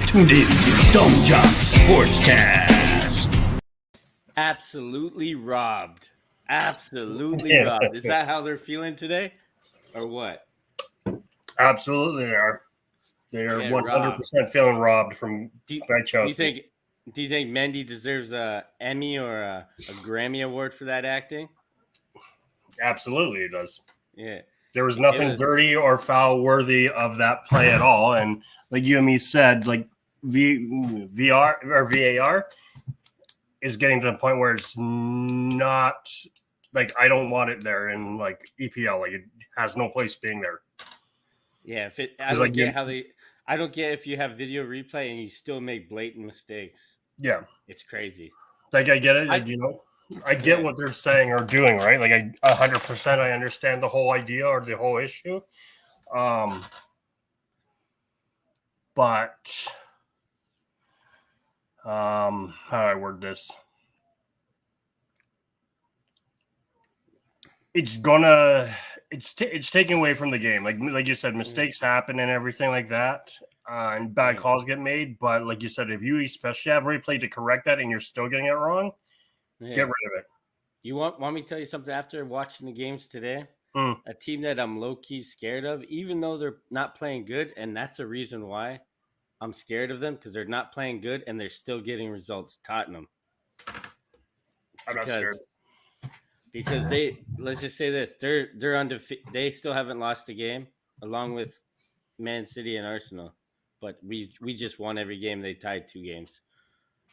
tuned in to Dumb Jock Sportscast. Absolutely robbed. Absolutely robbed. Is that how they're feeling today? Or what? Absolutely, they are. They are 100% feeling robbed by Chelsea. Do you think Mendy deserves a Emmy or a Grammy award for that acting? Absolutely, he does. Yeah. There was nothing dirty or foul worthy of that play at all. And like you and me said, like VR or VAR is getting to the point where it's not like I don't want it there in like EPL. Like it has no place being there. Yeah, I don't get if you have video replay and you still make blatant mistakes. Yeah, it's crazy. Like I get it. I get what they're saying or doing, right? Like 100% I understand the whole idea or the whole issue. But how do I word this? It's taking away from the game. Like you said, mistakes happen and everything like that. And bad calls get made. But like you said, if you especially have replay to correct that and you're still getting it wrong, get rid of it. You want me to tell you something after watching the games today? A team that I'm low-key scared of, even though they're not playing good, and that's a reason why I'm scared of them, because they're not playing good and they're still getting results. Tottenham. I'm not scared. Because let's just say this, they're undefeated. They still haven't lost a game, along with Man City and Arsenal. But we just won every game. They tied 2 games.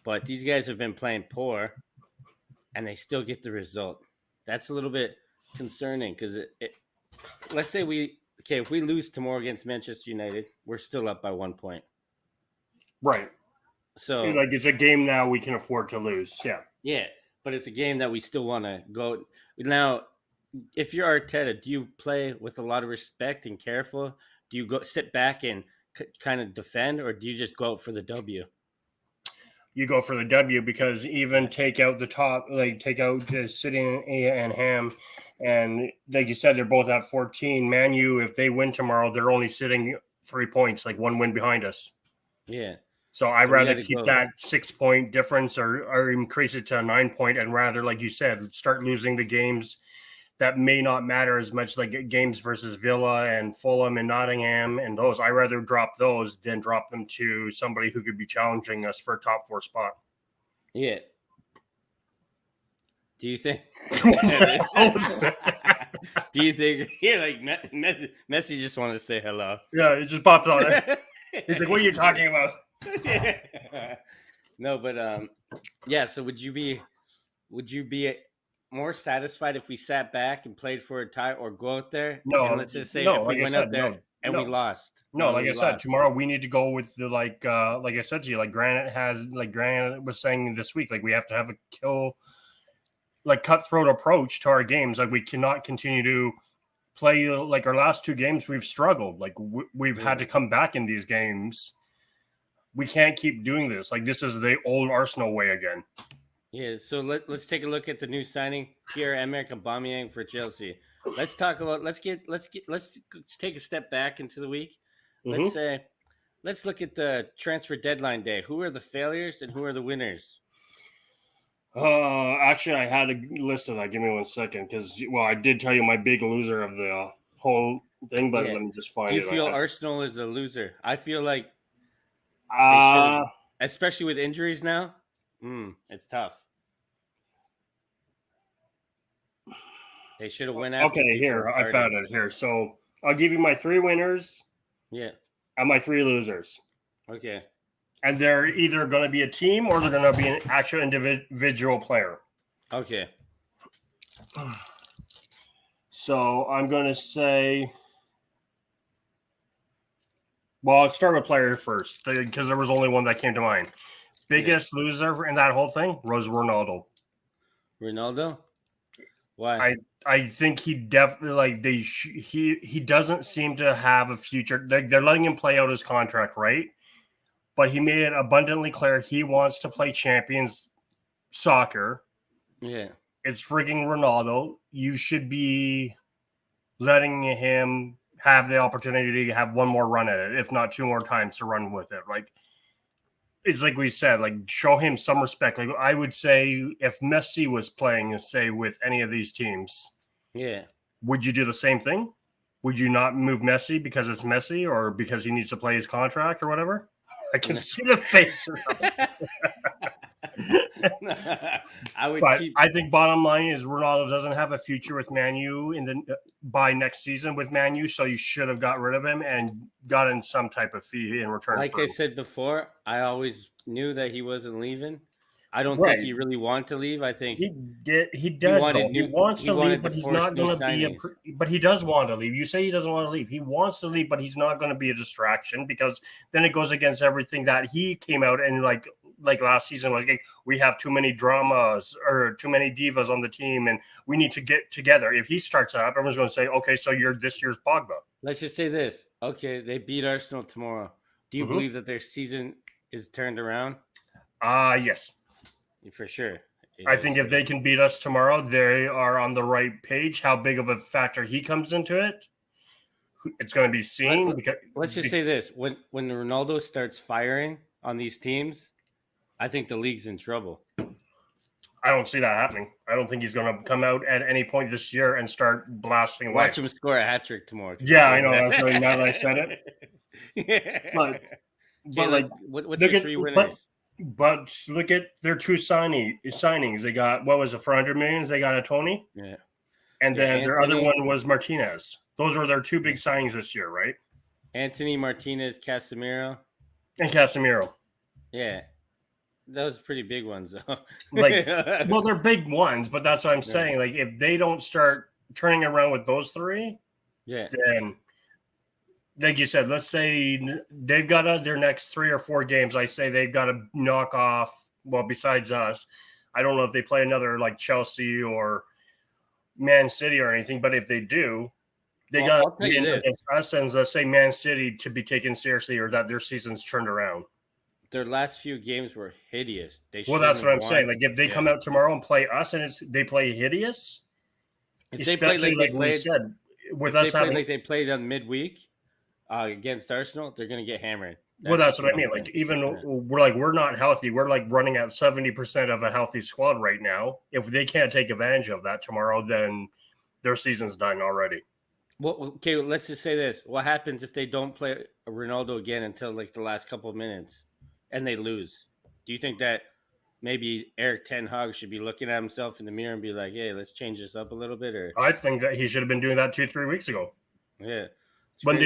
But these guys have been playing poor, and they still get the result. That's a little bit concerning because let's say if we lose tomorrow against Manchester United, we're still up by 1 point. Right. So like it's a game now we can afford to lose. Yeah. Yeah, but it's a game that we still want to go. Now, if you're Arteta, do you play with a lot of respect and careful? Do you go sit back and kind of defend, or do you just go out for the W? You go for the W because even take out City and Ham, and like you said, they're both at 14. Man U, if they win tomorrow, they're only sitting 3 points, like 1 win behind us. Yeah. So I'd rather keep that 6 point difference or increase it to a 9 point, and rather, like you said, start losing the games that may not matter as much, like games versus Villa and Fulham and Nottingham and those. I'd rather drop those than drop them to somebody who could be challenging us for a top 4 spot. Yeah. Do you think? Do you think? Yeah, like Messi just wanted to say hello. Yeah, it just popped on it. He's like, "What are you talking about?" No, but yeah. So would you be more satisfied if we sat back and played for a tie, or go out there? No, and let's just say if we went out there and we lost. No, like I said, tomorrow we need to go with the like I said to you, like Granite was saying this week, like we have to have a cutthroat approach to our games. Like we cannot continue to play like our last 2 games. We've struggled. Like we've had to come back in these games. We can't keep doing this. Like this is the old Arsenal way again. Yeah, so let's take a look at the new signing, Pierre-Emerick Aubameyang for Chelsea. Let's talk about let's take a step back into the week. Let's look at the transfer deadline day. Who are the failures and who are the winners? Actually, I had a list of that. Give me 1 second, because I did tell you my big loser of the whole thing, but let me just find it. Do you feel Arsenal is a loser? I feel like especially with injuries now. It's tough. They should have went after. Okay, here I found it here. So I'll give you my 3 winners. Yeah. And my 3 losers. Okay. And they're either going to be a team or they're going to be an actual individual player. Okay. So I'm going to say, I'll start with player first because there was only one that came to mind. Biggest loser in that whole thing was Ronaldo. Ronaldo? Why? I think he definitely he doesn't seem to have a future. They're letting him play out his contract, right? But he made it abundantly clear he wants to play Champions soccer. Yeah. It's frigging Ronaldo. You should be letting him have the opportunity to have one more run at it, if not 2 more times to run with it. Like it's like we said, like show him some respect. Like I would say, if Messi was playing, say with any of these teams, Yeah. would you do the same thing? Would you not move Messi because it's Messi or because he needs to play his contract or whatever? I can see the faces. I would But keep. I think bottom line is Ronaldo doesn't have a future with Man U by next season with Man U, so you should have got rid of him and gotten some type of fee in return. Like for I him. said before, I always knew that he wasn't leaving. I don't Right. think he really wanted to leave. I think He does. He wants to leave, but he's not going to be. But he does want to leave. You say he doesn't want to leave. He wants to leave, but he's not going to be a distraction because then it goes against everything that he came out and like last season, like we have too many dramas or too many divas on the team, and we need to get together. If he starts it up, everyone's going to say, "Okay, so you're this year's Pogba." Let's just say this. Okay, they beat Arsenal tomorrow. Do you believe that their season is turned around? Yes. For sure. I think if they can beat us tomorrow, they are on the right page. How big of a factor he comes into it, it's going to be seen. Let's just say this: when Ronaldo starts firing on these teams, I think the league's in trouble. I don't see that happening. I don't think he's going to come out at any point this year and start blasting away. Watch him score a hat trick tomorrow. Yeah, I know. That's really now that I said it. But like, what's your three winners? But look at their two signings. They got, what was it, for 100 million? They got a Tony. Yeah. And then their other one was Martinez. Those were their two big signings this year, right? Anthony, Martinez, Casemiro. And Casemiro. Yeah. Those are pretty big ones, though. Well, they're big ones, but that's what I'm saying. Like, if they don't start turning around with those three, then, like you said, let's say they've got their next 3 or 4 games. I say they've got to knock off, well, besides us. I don't know if they play another like Chelsea or Man City or anything, but if they do, they got to win against us and let's say Man City to be taken seriously or that their season's turned around. Their last few games were hideous. Well, that's what I'm saying. Like if they come out tomorrow and play us and they play hideous, if they play like we said, with us having like they played on midweek against Arsenal, they're going to get hammered. That's what I mean. Like even we're not healthy. We're like running at 70% of a healthy squad right now. If they can't take advantage of that tomorrow, then their season's done already. Well, okay, let's just say this. What happens if they don't play Ronaldo again until like the last couple of minutes and they lose? Do you think that maybe Eric Ten Hag should be looking at himself in the mirror and be like, hey, let's change this up a little bit? Or I think that he should have been doing that 2-3 weeks ago. Yeah. When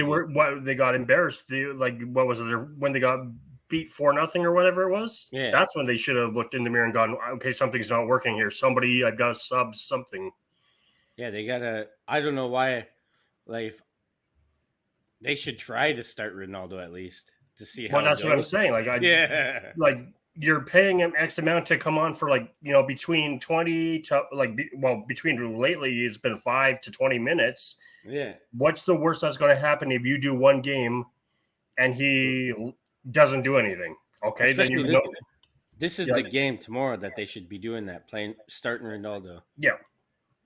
they got embarrassed, what was it? When they got beat 4-0 or whatever it was. Yeah, that's when they should have looked in the mirror and gone, okay, something's not working here. Somebody, I've got to sub something. Yeah, they gotta. I don't know why. Like, they should try to start Ronaldo at least to see how. Well, that's what I'm saying. Like, like you're paying him X amount to come on for between 20 to between lately it's been 5 to 20 minutes. Yeah. What's the worst that's going to happen if you do one game and he doesn't do anything? Okay, especially then this is the game tomorrow that they should be doing that, starting Ronaldo. Yeah.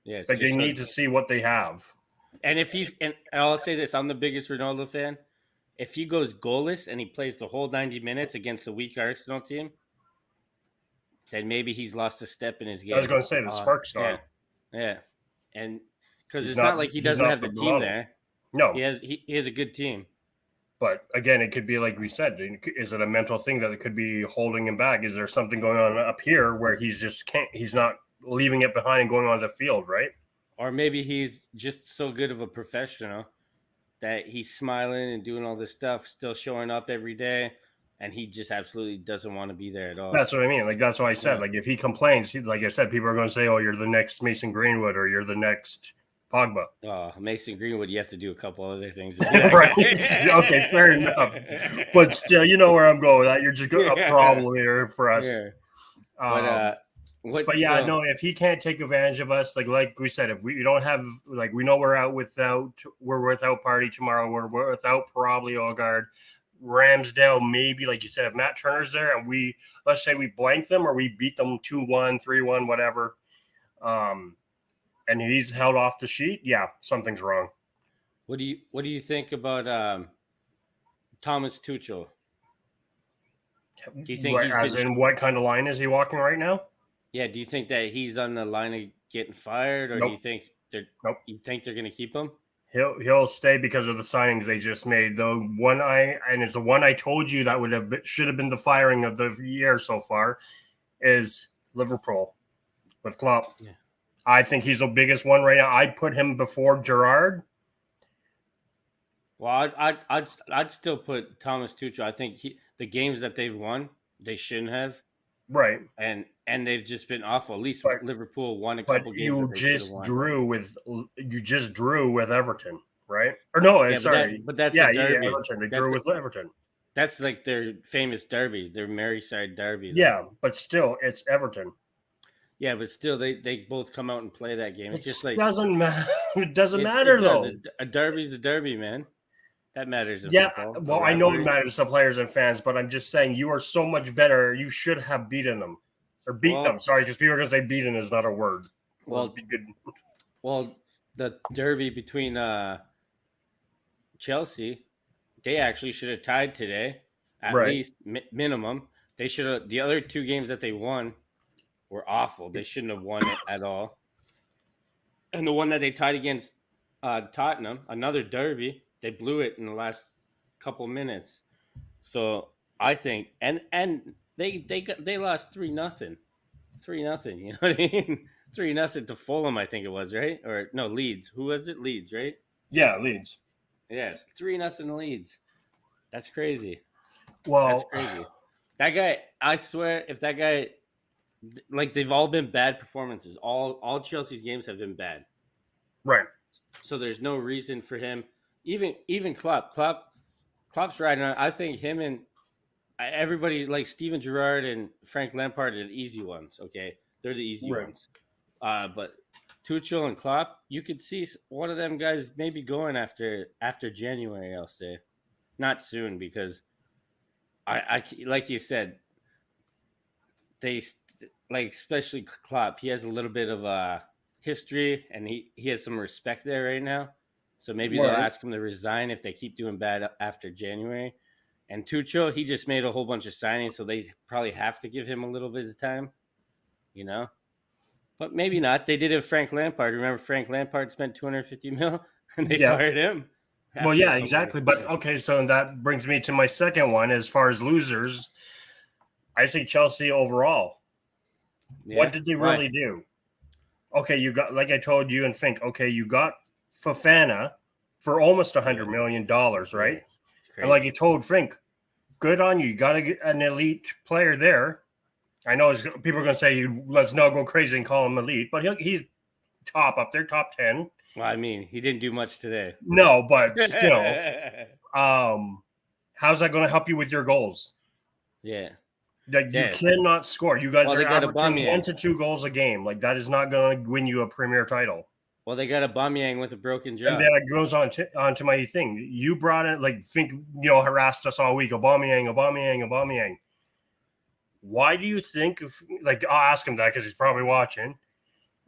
Yeah. But they need to see what they have. And and I'll say this, I'm the biggest Ronaldo fan. If he goes goalless and he plays the whole 90 minutes against a weak Arsenal team, then maybe he's lost a step in his game. I was going to say the spark's gone. Yeah. And because it's not like he doesn't have the team there. No. He has a good team. But again, it could be like we said, is it a mental thing that it could be holding him back? Is there something going on up here where he's not leaving it behind and going on the field, right? Or maybe he's just so good of a professional that he's smiling and doing all this stuff, still showing up every day, and he just absolutely doesn't want to be there at all. That's what I mean. Like, that's why I said, like, if he complains, like I said, people are going to say, oh, you're the next Mason Greenwood or you're the next Pogba. Oh, Mason Greenwood, you have to do a couple other things. Right. Okay, fair enough. But still, you know where I'm going with that. You're just a problem here for us. Yeah. But if he can't take advantage of us, like we said, if we don't have, like, we know we're without Party tomorrow, we're without probably Odegaard, Ramsdale, maybe, like you said, if Matt Turner's there and let's say we blank them or we beat them 2-1, 3-1, whatever, and he's held off the sheet, yeah, something's wrong. What do you think about Thomas Tuchel? Do you think As in, what kind of line is he walking right now? Yeah, do you think that he's on the line of getting fired, or do Nope. you think Nope. they're going to keep him? He'll stay because of the signings they just made. It's the one I told you that should have been the firing of the year so far is Liverpool with Klopp. Yeah. I think he's the biggest one right now. I'd put him before Gerrard. Well, I'd still put Thomas Tuchel. I think the games that they've won, they shouldn't have, Right. and they've just been awful. At least But Liverpool won a but couple games that they should have won. you just drew with Everton, right? Or no, Yeah, sorry. but that's yeah, a derby. Everton. They drew with Everton. That's like their famous derby, their Merseyside derby. Yeah, but still, it's Everton. Yeah, but still, they both come out and play that game. It's just like doesn't matter. It doesn't matter though. A derby's a derby, man. That matters in football. Well, I know it matters to players and fans, but I'm just saying you are so much better. You should have beaten them or beat them. Sorry, because people are going to say beaten is not a word. Well, be good. Well, the derby between Chelsea, they actually should have tied today, at least minimum. They should have. The other two games that they won were awful. They shouldn't have won it at all. And the one that they tied against Tottenham, another derby, they blew it in the last couple minutes. So I think, and they lost 3-0, 3-0. You know what I mean? 3-0 to Fulham, I think it was, right? Or no, Leeds. Who was it? Leeds, right? Yeah, Leeds. Yes, 3-0 Leeds. That's crazy. Well, that's crazy. That guy, I swear, if that guy, like, they've all been bad performances. All Chelsea's games have been bad. Right. So there's no reason for him. Even Klopp's riding on. I think him and everybody, like Steven Gerrard and Frank Lampard, are the easy ones. Okay, they're the easy ones. But Tuchel and Klopp, you could see one of them guys maybe going after January. I'll say, not soon, because I like you said, they like, especially Klopp. He has a little bit of a history, and he has some respect there right now. So maybe they'll ask him to resign if they keep doing bad after January. And Tuchel, he just made a whole bunch of signings, so they probably have to give him a little bit of time, you know. But maybe not. They did it with Frank Lampard. Remember, Frank Lampard spent $250 million, and they fired him. Well, yeah, exactly. But okay, so that brings me to my second one. As far as losers, I say Chelsea overall. Yeah? What did they really do? Okay, you got, like I told you and Fink, okay, you got Fofana for almost $100 million, right? And like you told Fink, good on you. You got an elite player there. I know people are going to say, let's not go crazy and call him elite, but he's top up there, top 10. Well, I mean, he didn't do much today. No, but still. How's that going to help you with your goals? Yeah. Like, you cannot score. You guys are averaging 1 to 2 goals a game. Like, that is not going to win you a premier title. Well, they got Aubameyang with a broken jaw. And then it goes on to my thing. You brought it, like, Fink, harassed us all week. Aubameyang. Why do you think, I'll ask him that because he's probably watching.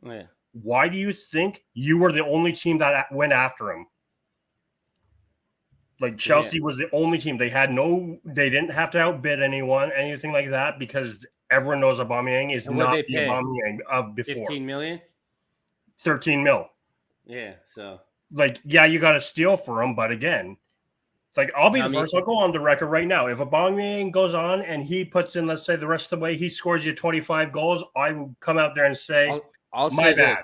Yeah. Why do you think you were the only team that went after him? Like, Chelsea was the only team. They didn't have to outbid anyone, anything like that, because everyone knows Aubameyang is not the Aubameyang of before. 15 million? 13 mil. Yeah, so. Like, yeah, you got to steal for him, but again, it's like, I'll be the first. I'll go on the record right now. If Aubameyang goes on and he puts in, let's say, the rest of the way, he scores you 25 goals, I will come out there and say, I'll say this.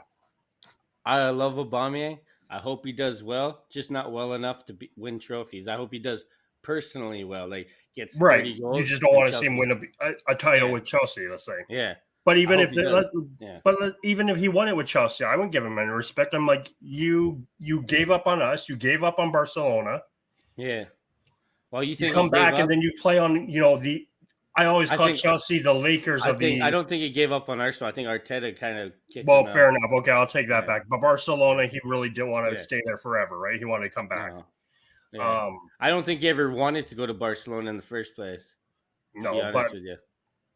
I love Aubameyang. I hope he does well, just not well enough to win trophies. I hope he does personally well, like gets 30 goals. You just don't want to see him win a title with Chelsea, let's say. Yeah. But even even if he won it with Chelsea, I wouldn't give him any respect. I'm like, you gave up on us. You gave up on Barcelona. Yeah. Well, you think you come back and then you play on, I always call Chelsea the Lakers of the. I don't think he gave up on Arsenal. I think Arteta kind of kicked Well, him fair out. enough. Okay, I'll take that back. But Barcelona, he really didn't want to stay there forever, right? He wanted to come back. Yeah. I don't think he ever wanted to go to Barcelona in the first place. To be honest with you.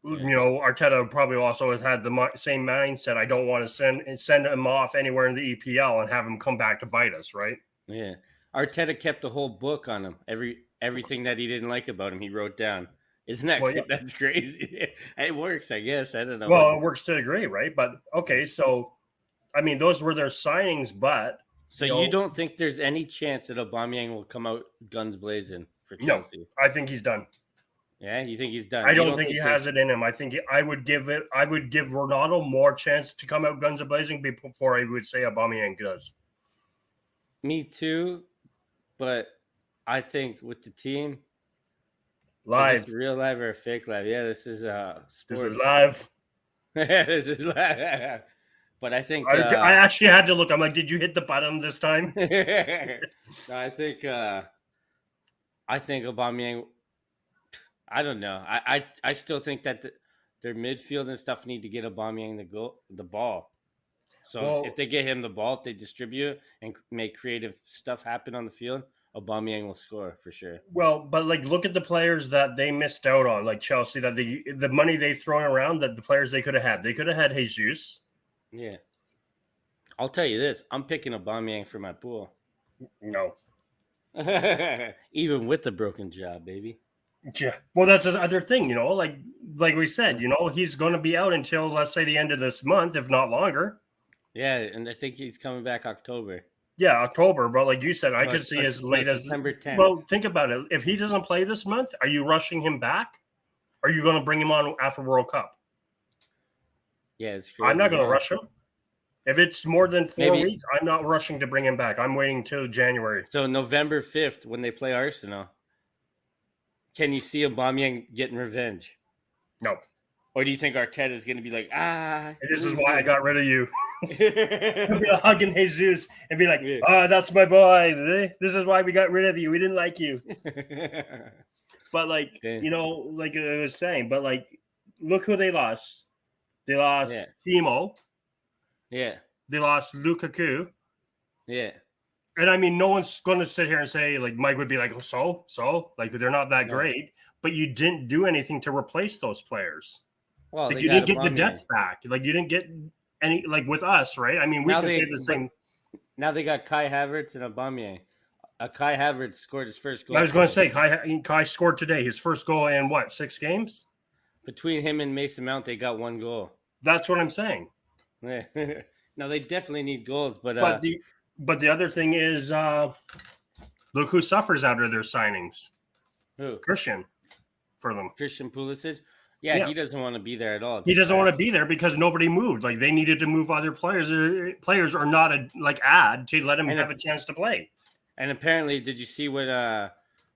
Arteta probably also has had the same mindset. I don't want to send him off anywhere in the EPL and have him come back to bite us, right? Yeah. Arteta kept a whole book on him. Everything that he didn't like about him, he wrote down. Isn't that Well, yeah. that's crazy? It works, I guess. I don't know. Well, it works to a degree, right? But okay, so I mean, those were their signings, but So you don't think there's any chance that Aubameyang will come out guns blazing for no, Chelsea? I think he's done. Yeah, you think he's done? I You don't think he has it in him. I think I would give Ronaldo more chance to come out guns a blazing before I would say Aubameyang does. Me too, but I think with the team, Live. is this real live or a fake live? Yeah, this is sports. This is live. This is live. But I think I actually had to look. I'm like, did you hit the button this time? no, I think Aubameyang. I don't know. I still think that their midfield and stuff need to get Aubameyang the ball. So if they get him the ball, if they distribute and make creative stuff happen on the field, Aubameyang will score for sure. Well, but like, look at the players that they missed out on, like Chelsea. That the money they've thrown around, that the players they could have had. They could have had Jesus. Yeah, I'll tell you this: I'm picking Aubameyang for my pool. No. Even with the broken jaw, baby. Yeah. Well, that's the other thing, like we said, he's going to be out until, let's say, the end of this month, if not longer. Yeah, and I think he's coming back October. Yeah, October. But like you said, I could see as late as September 10th. Well, think about it. If he doesn't play this month, are you rushing him back? Are you going to bring him on after World Cup? Yeah, it's crazy. I'm not going to rush him. If it's more than 4 weeks, I'm not rushing to bring him back. I'm waiting till January. So November 5th, when they play Arsenal, can you see Aubameyang getting revenge? No. Or do you think Arteta is going to be like, this is why I got rid of you. He'll be hugging Jesus and be like, that's my boy. This is why we got rid of you. We didn't like you. But like, like I was saying, but like, look who they lost. They lost Timo. Yeah. They lost Lukaku. Yeah. And I mean, no one's going to sit here and say, like, Mike would be like, so, like, they're not that great. But you didn't do anything to replace those players. Well, like, you didn't get the depth back. Like, you didn't get any, like, with us, right? I mean, we can say the same. Now they got Kai Havertz and Aubameyang. Kai Havertz scored his first goal. I was going to say, Kai scored today. His first goal in, 6 games? Between him and Mason Mount, they got 1 goal. That's what I'm saying. Yeah. Now, they definitely need goals. But the other thing is, look who suffers out of their signings. Who? Christian for them. Christian Pulisic? Yeah, he doesn't want to be there at all. He doesn't want to be there because nobody moved. Like, they needed to move other players or not add to let him have a chance to play. And apparently, did you see what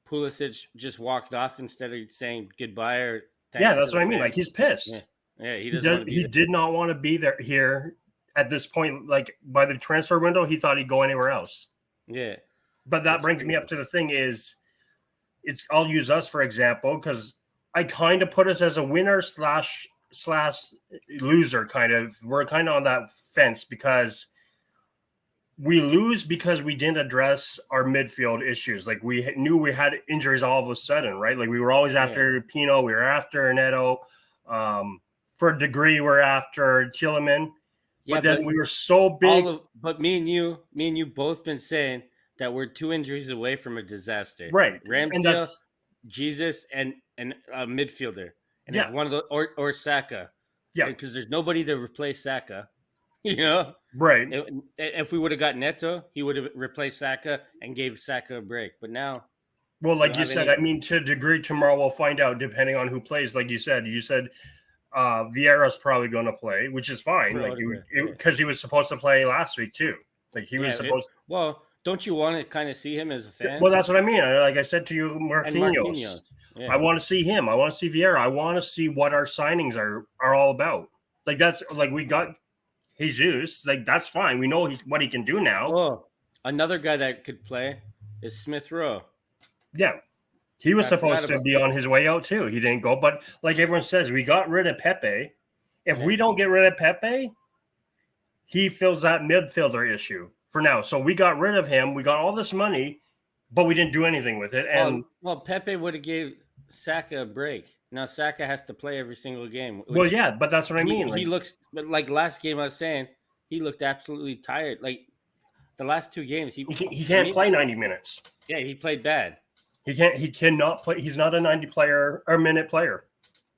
Pulisic just walked off instead of saying goodbye or thanks? Yeah, that's what I mean. Like, he's pissed. Yeah, he did not want to be here at this point. Like, by the transfer window, he thought he'd go anywhere else. Yeah. But that brings me up to the thing is, I'll use us for example, because I kind of put us as a winner slash loser kind of. We're kind of on that fence because we lose because we didn't address our midfield issues. Like, we knew we had injuries all of a sudden, right? Like, we were always after Pino, we were after Neto. For a degree, we're after Tielemans. Yeah, but then we were so big. But me and you both been saying that we're 2 injuries away from a disaster. Right. Ramsdale, Jesus, and a midfielder. And if one of the or Saka. Yeah. Because there's nobody to replace Saka. Right. If we would have got Neto, he would have replaced Saka and gave Saka a break. But now, well, like you said, I mean, to a degree, tomorrow we'll find out depending on who plays. Like you said, Vieira's probably going to play, which is fine. Because he was supposed to play last week too. Like he was supposed. Well, don't you want to kind of see him as a fan? Well, that's what I mean. Like I said to you, Marquinhos. I want to see him. I want to see Vieira. I want to see what our signings are all about. Like that's like we got Jesus. Like that's fine. We know what he can do now. Oh, another guy that could play is Smith Rowe. Yeah. He was supposed to be on his way out too. He didn't go. But like everyone says, we got rid of Pepe. If we don't get rid of Pepe, he fills that midfielder issue for now. So we got rid of him. We got all this money, but we didn't do anything with it. And Pepe would have gave Saka a break. Now Saka has to play every single game. Well, yeah, but that's what I mean. He looks like last game I was saying, he looked absolutely tired. Like the last 2 games, he can't play 90 minutes. Yeah, he played bad. He cannot play. He's not a 90 player or minute player.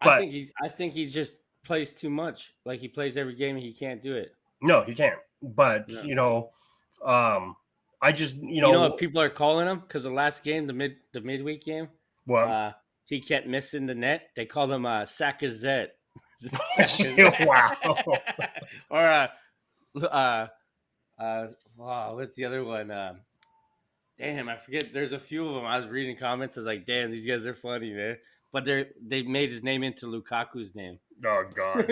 But I think he just plays too much. Like he plays every game and he can't do it. no, he can't. But No. I just You know what people are calling him? Because the last game, the midweek game, well, he kept missing the net. They called him Sackazette. wow. Or what's the other one? Damn, I forget. There's a few of them. I was reading comments. I was like, damn, these guys are funny, man. But they made his name into Lukaku's name. Oh God.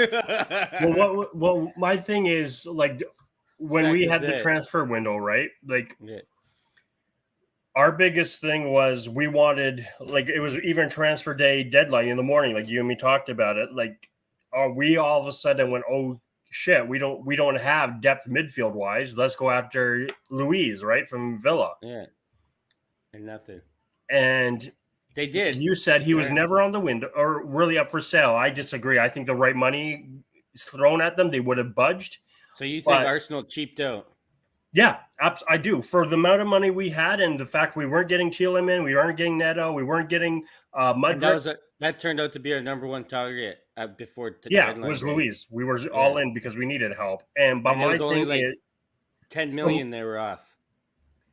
Well, my thing is like when we had the transfer window, right? Like our biggest thing was we wanted, like, it was even transfer day deadline in the morning, like you and me talked about it. Like, we all of a sudden went, oh shit, we don't have depth midfield wise. Let's go after Luis, right, from Villa. Yeah, and nothing. And they did. You said he was never on the window or really up for sale. I disagree. I think the right money is thrown at them, they would have budged. So you think Arsenal cheaped out? Yeah, I do. For the amount of money we had and the fact we weren't getting Chiellini, we weren't getting Neto, we weren't getting Mudryk. That turned out to be our number one target before. Yeah, it was Luis. We were all in because we needed help. But my thing is, 10 million they were off.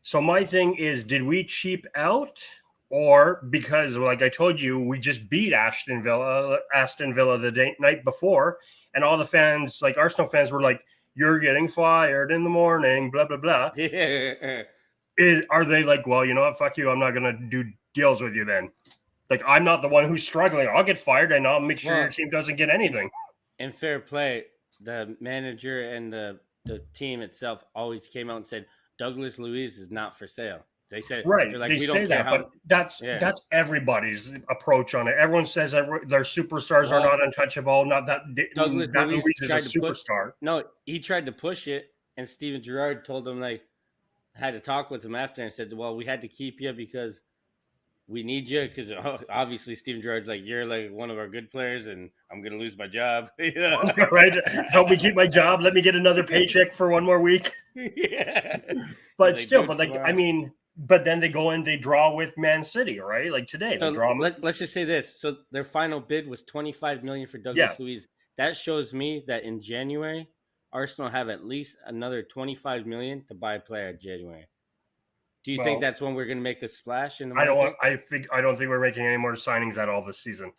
So my thing is, did we cheap out, or because, like I told you, we just beat Aston Villa the night before, and all the fans, like Arsenal fans, were like, "You're getting fired in the morning," blah blah blah. Are they like, well, you know what? Fuck you. I'm not gonna do deals with you then. Like, I'm not the one who's struggling. I'll get fired, and I'll make sure your team doesn't get anything. In fair play, the manager and the team itself always came out and said Douglas Luiz is not for sale. They said, right. Like, they say that, but that's everybody's approach on it. Everyone says their superstars are not untouchable. Not that Douglas Luiz is a superstar. He tried to push it, and Steven Gerrard told him, like, had to talk with him after and said, well, we had to keep you because we need you, because obviously Steven Gerrard's like, you're like one of our good players and I'm going to lose my job. Right? Help me keep my job. Let me get another paycheck for one more week. Yeah. But still, but then they go and they draw with Man City, right? Like today. So let's just say this. So their final bid was $25 million for Douglas Luiz. That shows me that in January, Arsenal have at least another $25 million to buy a player in January. Do you think that's when we're going to make a splash in the market? I don't think we're making any more signings at all this season.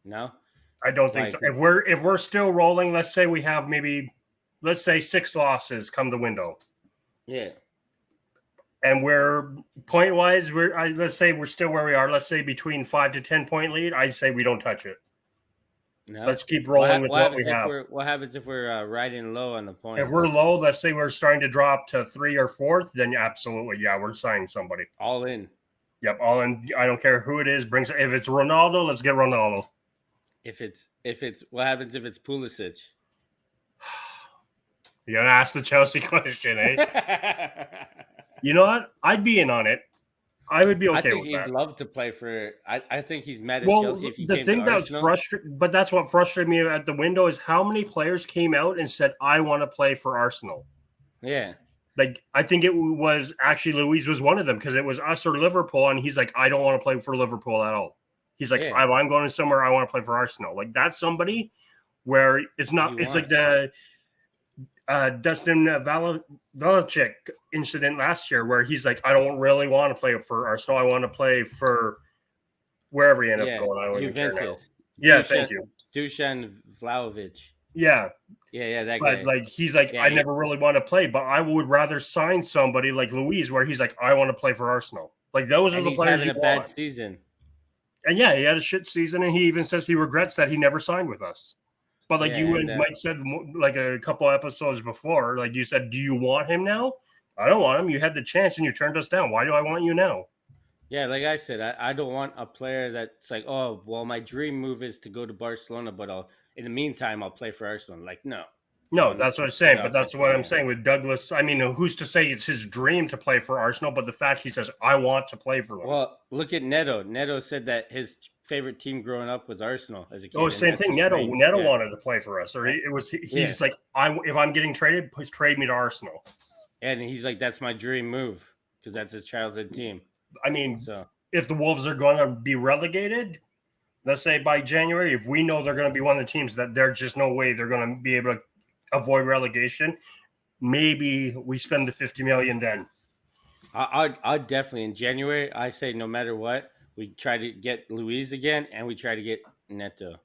No, I don't think so. If we're still rolling, let's say we have let's say 6 losses come the window. Yeah. And we're point wise, let's say we're still where we are. Let's say between 5 to 10 point lead. I say we don't touch it. No. Let's keep rolling with what we have. What happens if we're riding low on the points? If we're low, let's say we're starting to drop to 3 or 4th, then absolutely, we're signing somebody. All in. Yep, all in. I don't care who it is. If it's Ronaldo, let's get Ronaldo. If it's what happens if it's Pulisic? You're gonna ask the Chelsea question, eh? You know what? I'd be in on it. I would be okay with that. I think he'd love to play for. I think he's mad at Chelsea if he came to Arsenal. The thing that's frustrating, but that's what frustrated me at the window is how many players came out and said, "I want to play for Arsenal." Yeah, like I think it was actually Luiz was one of them because it was us or Liverpool, and he's like, "I don't want to play for Liverpool at all." He's like, "I'm going somewhere. I want to play for Arsenal." Like that's somebody where it's not. It's like the Dustin Velicic incident last year where he's like, I don't really want to play for Arsenal. I want to play for wherever he ended up going. I don't even care now. Yeah, thank you. Dusan Vlahovic. Yeah. Yeah, that guy. But like he's like, I never really want to play, but I would rather sign somebody like Luiz where he's like, I want to play for Arsenal. Like those are the players he's having a bad season. And he had a shit season, and he even says he regrets that he never signed with us. But like you and Mike said, like a couple episodes before, like you said, do you want him now? I don't want him. You had the chance and you turned us down. Why do I want you now? Yeah, like I said, I don't want a player that's like, oh, well, my dream move is to go to Barcelona, but in the meantime, I'll play for Arsenal. Like, no. No, that's what I'm saying. But that's what I'm saying with Douglas. I mean, who's to say it's his dream to play for Arsenal? But the fact he says, I want to play for them. Well, look at Neto. Neto said that his favorite team growing up was Arsenal as a kid. Oh, same thing. Neto wanted to play for us. Or he's like, if I'm getting traded, please trade me to Arsenal. And he's like, that's my dream move because that's his childhood team. I mean, if the Wolves are going to be relegated, let's say by January, if we know they're going to be one of the teams that there's just no way they're going to be able to avoid relegation, maybe we spend the 50 million then. I'd definitely in January. I say no matter what, we try to get Luis again, and we try to get Neto.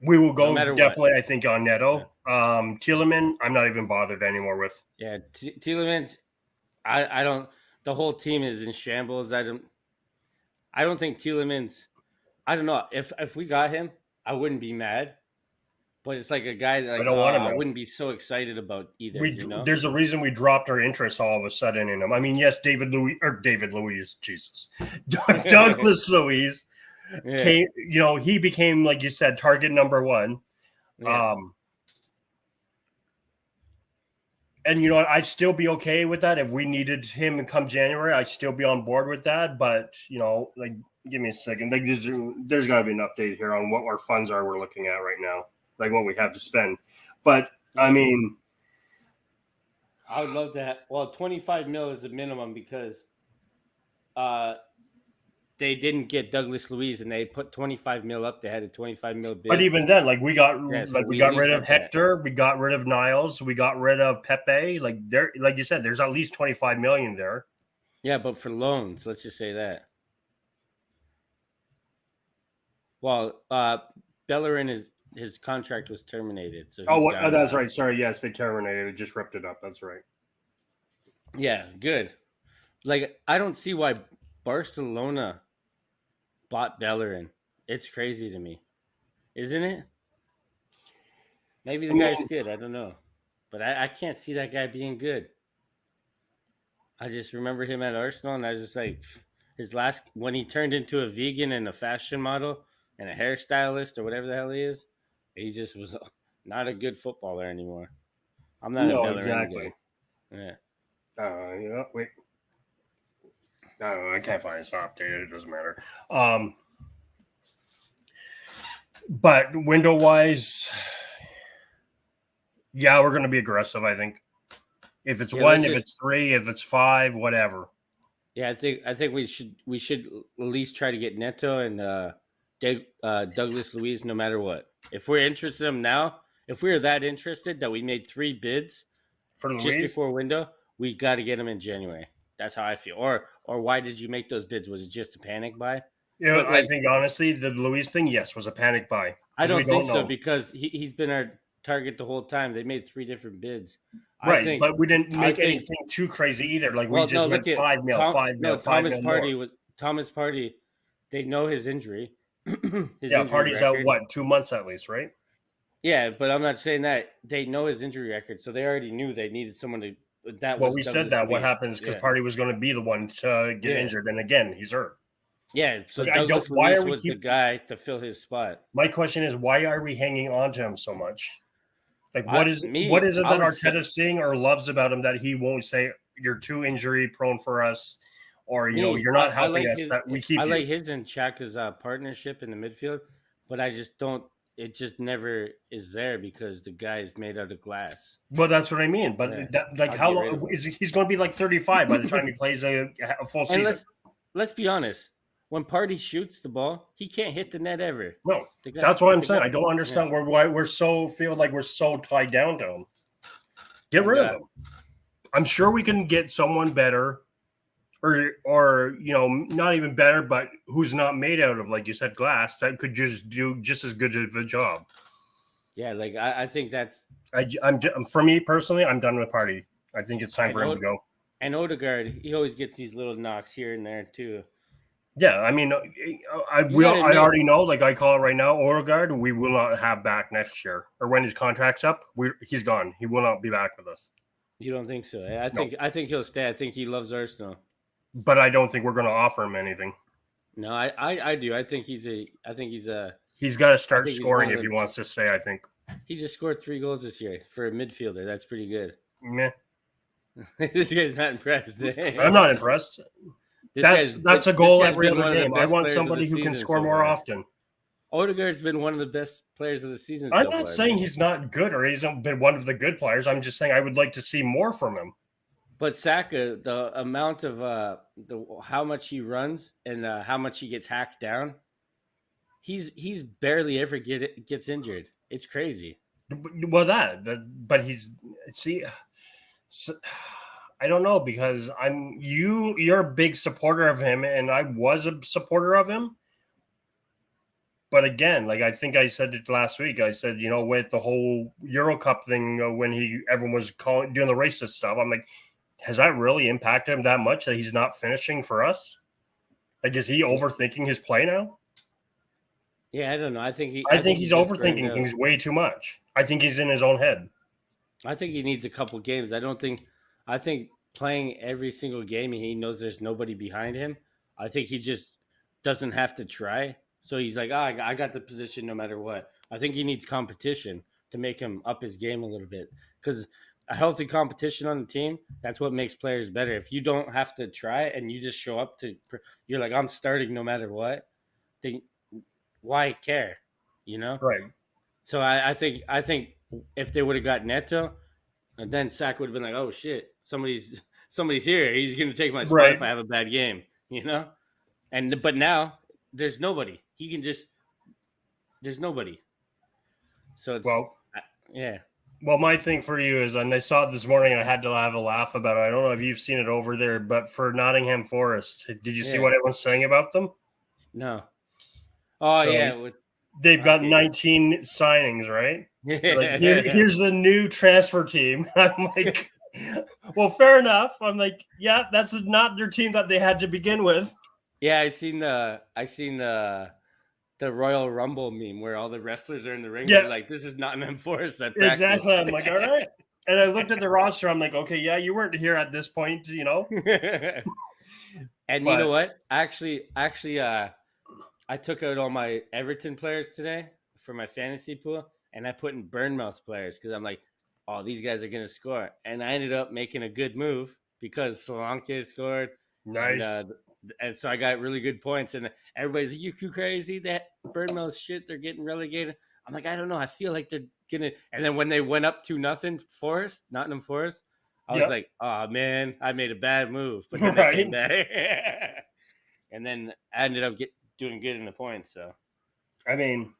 We will go definitely. I think, on Neto. Tielemans, I'm not even bothered anymore with. Yeah, Tielemans. I don't. The whole team is in shambles. I don't think Tielemans. I don't know if we got him, I wouldn't be mad. But it's like a guy that I don't want him. I wouldn't be so excited about either. There's a reason we dropped our interest all of a sudden in him. I mean, yes, Douglas Luiz came. He became, like you said, target number one. Yeah. And I'd still be okay with that if we needed him to come January. I'd still be on board with that. But give me a second. Like there's got to be an update here on what our funds are we're looking at right now. Like what we have to spend. But I mean, I would love to have 25 mil is the minimum because they didn't get Douglas Luiz and they put 25 mil up. They had a 25 mil bid. But even then, we got rid of Hector, we got rid of Niles, we got rid of Pepe. Like you said, there's at least 25 million there. Yeah, but for loans, let's just say that. Well, Bellerin his contract was terminated. So that's right. Sorry, yes, they terminated it. Just ripped it up. That's right. Yeah, good. Like, I don't see why Barcelona bought Bellerin. It's crazy to me. Isn't it? Maybe the guy's good. I don't know. But I can't see that guy being good. I just remember him at Arsenal, and I was just like, when he turned into a vegan and a fashion model and a hairstylist or whatever the hell he is, he just was not a good footballer anymore. I'm not a Bellerin guy. Yeah. Wait. I don't know. I can't find it. It's not updated. It doesn't matter. But window-wise, yeah, we're going to be aggressive, I think. If it's one, if it's three, if it's five, whatever. Yeah, I think we should at least try to get Neto and Douglas Luiz no matter what. If we're interested in him now, if we're that interested that we made 3 bids for just before window, we got to get him in January. That's how I feel. Or why did you make those bids? Was it just a panic buy? I think honestly the Luiz thing, yes, was a panic buy. I don't think so because he's been our target the whole time. They made 3 different bids. Right, but we didn't make anything too crazy either. Like we just went 5 mil, 5 mil, 5 mil. Thomas Partey. They know his injury. Partey's out 2 months at least, right? Yeah, but I'm not saying that. They know his injury record, so they already knew they needed someone to. We said that. What happens because Partey was going to be the one to get injured, and again, he's hurt. Yeah, so Douglas Luiz was the guy to fill his spot. My question is, why are we hanging on to him so much? Like, what is it that Arteta's seeing or loves about him that he won't say you're too injury prone for us, or you're not helping us that we keep? I like his and Xhaka's partnership in the midfield, but I just don't. It just never is there because the guy is made out of glass. Well, that's what I mean. But how long is he's going to be? Like 35 by the time he plays a full season. Let's be honest. When Partey shoots the ball, he can't hit the net ever. No, that's what I'm saying. I don't understand why we're so tied down to him. Get rid of him. I'm sure we can get someone better, or not even better, but who's not made out of, like you said, glass that could just do just as good of a job. Yeah, like I think that's. I'm for me personally, I'm done with Partey. I think it's time for him to go. And Odegaard, he always gets these little knocks here and there too. Yeah, I mean, I already know. Like I call it right now, Odegaard, we will not have back next year, or when his contract's up, he's gone. He will not be back with us. You don't think so? I think he'll stay. I think he loves Arsenal. But I don't think we're going to offer him anything. No, I do. I think he's got to start scoring if he wants to stay. I think he just scored 3 goals this year for a midfielder. That's pretty good. Meh. This guy's not impressed. I'm not impressed. That's a goal every other game. I want somebody who can score more often. Odegaard's been one of the best players of the season. I'm not saying he's not good or he's not been one of the good players. I'm just saying I would like to see more from him. But Saka, the amount of the how much he runs and how much he gets hacked down, he's barely ever gets injured. It's crazy. Well, but he's see. So, I don't know because you're a big supporter of him, and I was a supporter of him. But again, like I think I said it last week, I said, with the whole Euro Cup thing, when everyone was doing the racist stuff, I'm like, has that really impacted him that much that he's not finishing for us? Like, is he overthinking his play now? Yeah, I don't know. I think he's overthinking things way too much. I think he's in his own head. I think he needs a couple games. I think playing every single game, he knows there's nobody behind him. I think he just doesn't have to try. So he's like, I got the position no matter what. I think he needs competition to make him up his game a little bit. Because a healthy competition on the team, that's what makes players better. If you don't have to try and you just show up you're like, I'm starting no matter what, then why care? Right. So I think if they would have got Neto, and then Sack would have been like, "Oh shit, somebody's here. He's gonna take my spot Right. if I have a bad game," but now there's nobody. There's nobody. So it's yeah. Well, my thing for you is, and I saw it this morning, I had to have a laugh about it. I don't know if you've seen it over there, but for Nottingham Forest, did you see what everyone's saying about them? No. Oh, yeah. They've got 19 signings, right? Like, here's the new transfer team. I'm like, well, fair enough. I'm like, yeah, that's not their team that they had to begin with. Yeah, I seen the Royal Rumble meme where all the wrestlers are in the ring. Yeah. They're like, this is Nottingham Forest at practice. Exactly. I'm like, all right. And I looked at the roster. I'm like, okay, yeah, you weren't here at this point, And you know what? Actually, I took out all my Everton players today for my fantasy pool, and I put in Bournemouth players because I'm like, oh, these guys are going to score. And I ended up making a good move because Solanke scored. Nice. And so I got really good points. And everybody's like, you crazy? That Bournemouth shit, they're getting relegated. I'm like, I don't know. I feel like they're going to. And then when they went up 2-0, Nottingham Forest, I was like, oh, man, I made a bad move. But then they came back. And then I ended up doing good in the points. So, I mean,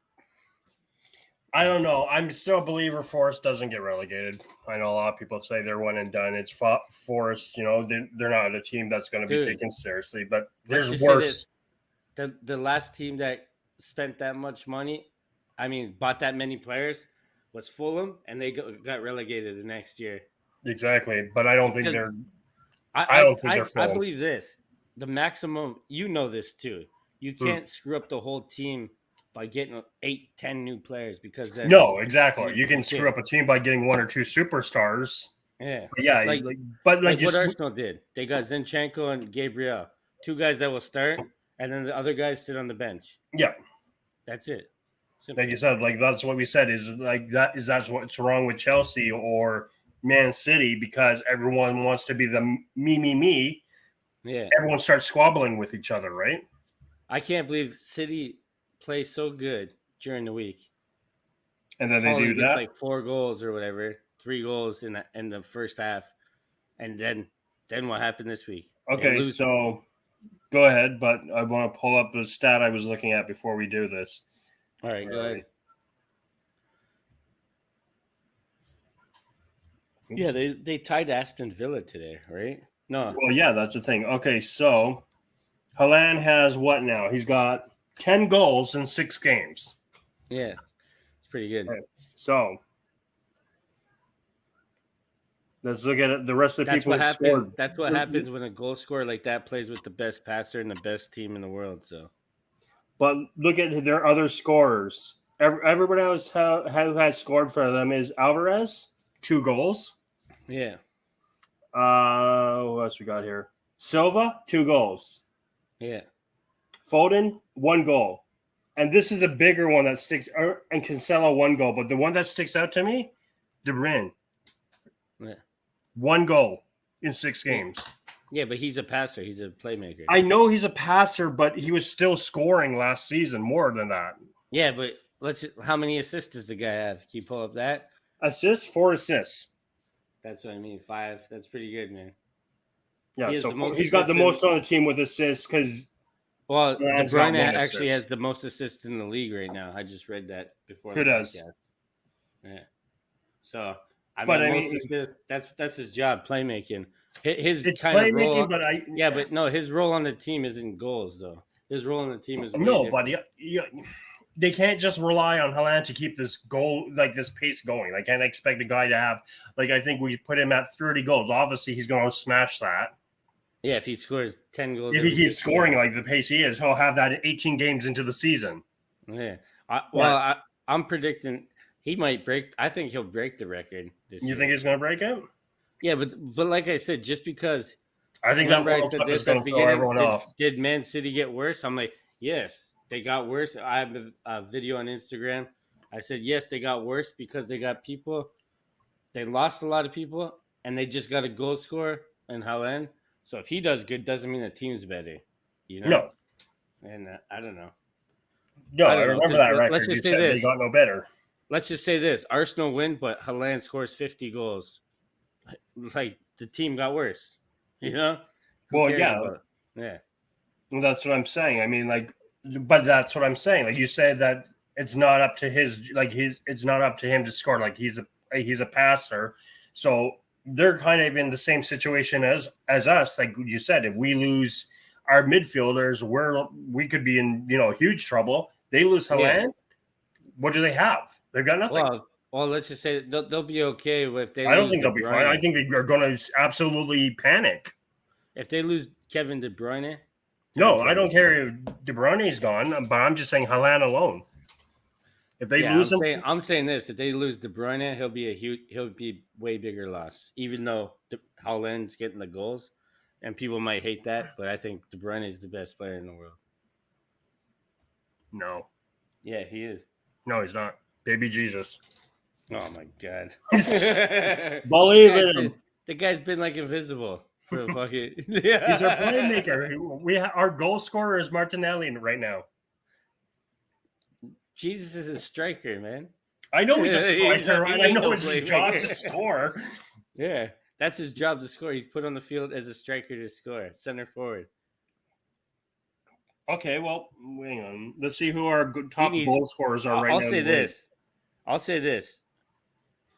I don't know. I'm still a believer Forest doesn't get relegated. I know a lot of people say they're one and done. It's Forest, they're not a team that's going to be taken seriously. But there's worse. The last team that spent that much money, bought that many players, was Fulham, and they got relegated the next year. Exactly, but I don't think they're. I don't think they're Fulham. I believe this: the maximum. You know this too. You can't screw up the whole team by getting 8-10 new players because then exactly. You can screw up a team by getting one or two superstars. Yeah, but what Arsenal did. They got Zinchenko and Gabriel, two guys that will start, and then the other guys sit on the bench. Yeah, that's it. Simple. Like you said, that's what we said that's what's wrong with Chelsea or Man City because everyone wants to be the me. Yeah, everyone starts squabbling with each other, right? I can't believe City plays so good during the week, and then they do that like 4 goals or whatever, 3 goals in the first half, and then what happened this week? Okay, so go ahead, but I want to pull up the stat I was looking at before we do this. All right, go ahead. Oops. Yeah, they tied Aston Villa today, right? No. Well, yeah, that's the thing. Okay, so Haaland has what now? He's got 10 goals in 6 games. Yeah, it's pretty good. Right. So let's look at it. The rest of the people scored. That's what happens when a goal scorer like that plays with the best passer and the best team in the world. So, but look at their other scorers. Everybody else who has scored for them is Alvarez, 2 goals. Yeah. What else we got here? Silva, 2 goals. Yeah. Foden, 1 goal. And this is the bigger one that sticks – and Cancelo, 1 goal. But the one that sticks out to me, De Bruyne. Yeah. 1 goal in 6 games. Yeah, but he's a passer. He's a playmaker. I know he's a passer, but he was still scoring last season more than that. Yeah, but how many assists does the guy have? Can you pull up that? Assists? 4 assists. That's what I mean. 5. That's pretty good, man. Yeah, He has so the most he's got the assists. most on the team with assists because Well, De Milan's got Bruyne one actually assist. has the most assists in the league right now. I just read that before Who the does? podcast. Yeah. So I But mean, I most mean, assists. That's his job, playmaking. His it's kind of playmaking, role. but Yeah, but no, his role on the team isn't goals though. His role on the team is way no, but different. they can't just rely on Haaland to keep this goal, like this pace going. They can't expect a guy to have, like, I think we put him at 30 goals. Obviously, he's going to smash that. Yeah, if he scores 10 goals, If he every keeps 60 scoring games. like the pace he is, he'll have that in 18 games into the season. Yeah. But I'm predicting he might break. I think he'll break the record this you year. think he's going to break it? Yeah, but like I said, just because I think that remember I World said Cup is this at going the to throw beginning. everyone off. Did Man City get worse? I'm like, yes, they got worse. I have a video on Instagram. I said yes, they got worse because they got people. They lost a lot of people, and they just got a goal scorer in Haaland. So if he does good, doesn't mean the team's better, you know. No, And I don't know. no, I I don't know remember because that let's record. You just say said they this. got no better. Let's just say this: Arsenal win, but Haaland scores 50 goals. Like the team got worse, you know. Who Well, cares yeah, about? Yeah. that's what I'm saying. I mean, like, but that's what I'm saying. Like you said that it's not up to it's not up to him to score. Like he's a passer, so they're kind of in the same situation as us. Like you said, if we lose our midfielders, we could be in huge trouble. They lose Yeah. Haaland. What do they have? They've got nothing. Well, let's just say they'll be okay if they I don't lose think De they'll be fine. I Bruyne. think they are going to absolutely panic. If they lose Kevin De Bruyne, they're in No, I trouble. don't care if De Bruyne's gone, but I'm just saying Haaland alone. If they Yeah, lose him, I'm saying this: if they lose De Bruyne, he'll be way bigger loss. Even though Haaland's getting the goals, and people might hate that, but I think De Bruyne is the best player in the world. no, Yeah, he is. no, he's not. Baby Jesus. Oh my god! Believe in him. The guy's been like invisible for a fucking. He's our playmaker. Our goal scorer is Martinelli right now. Jesus is a striker, man. I know he's a striker, He and I ain't know no it's his job to playmaker. score. Yeah, that's his job to score. He's put on the field as a striker to score, center forward. Okay, well, hang on. Let's see who our top goal scorers are right now. I'll say this.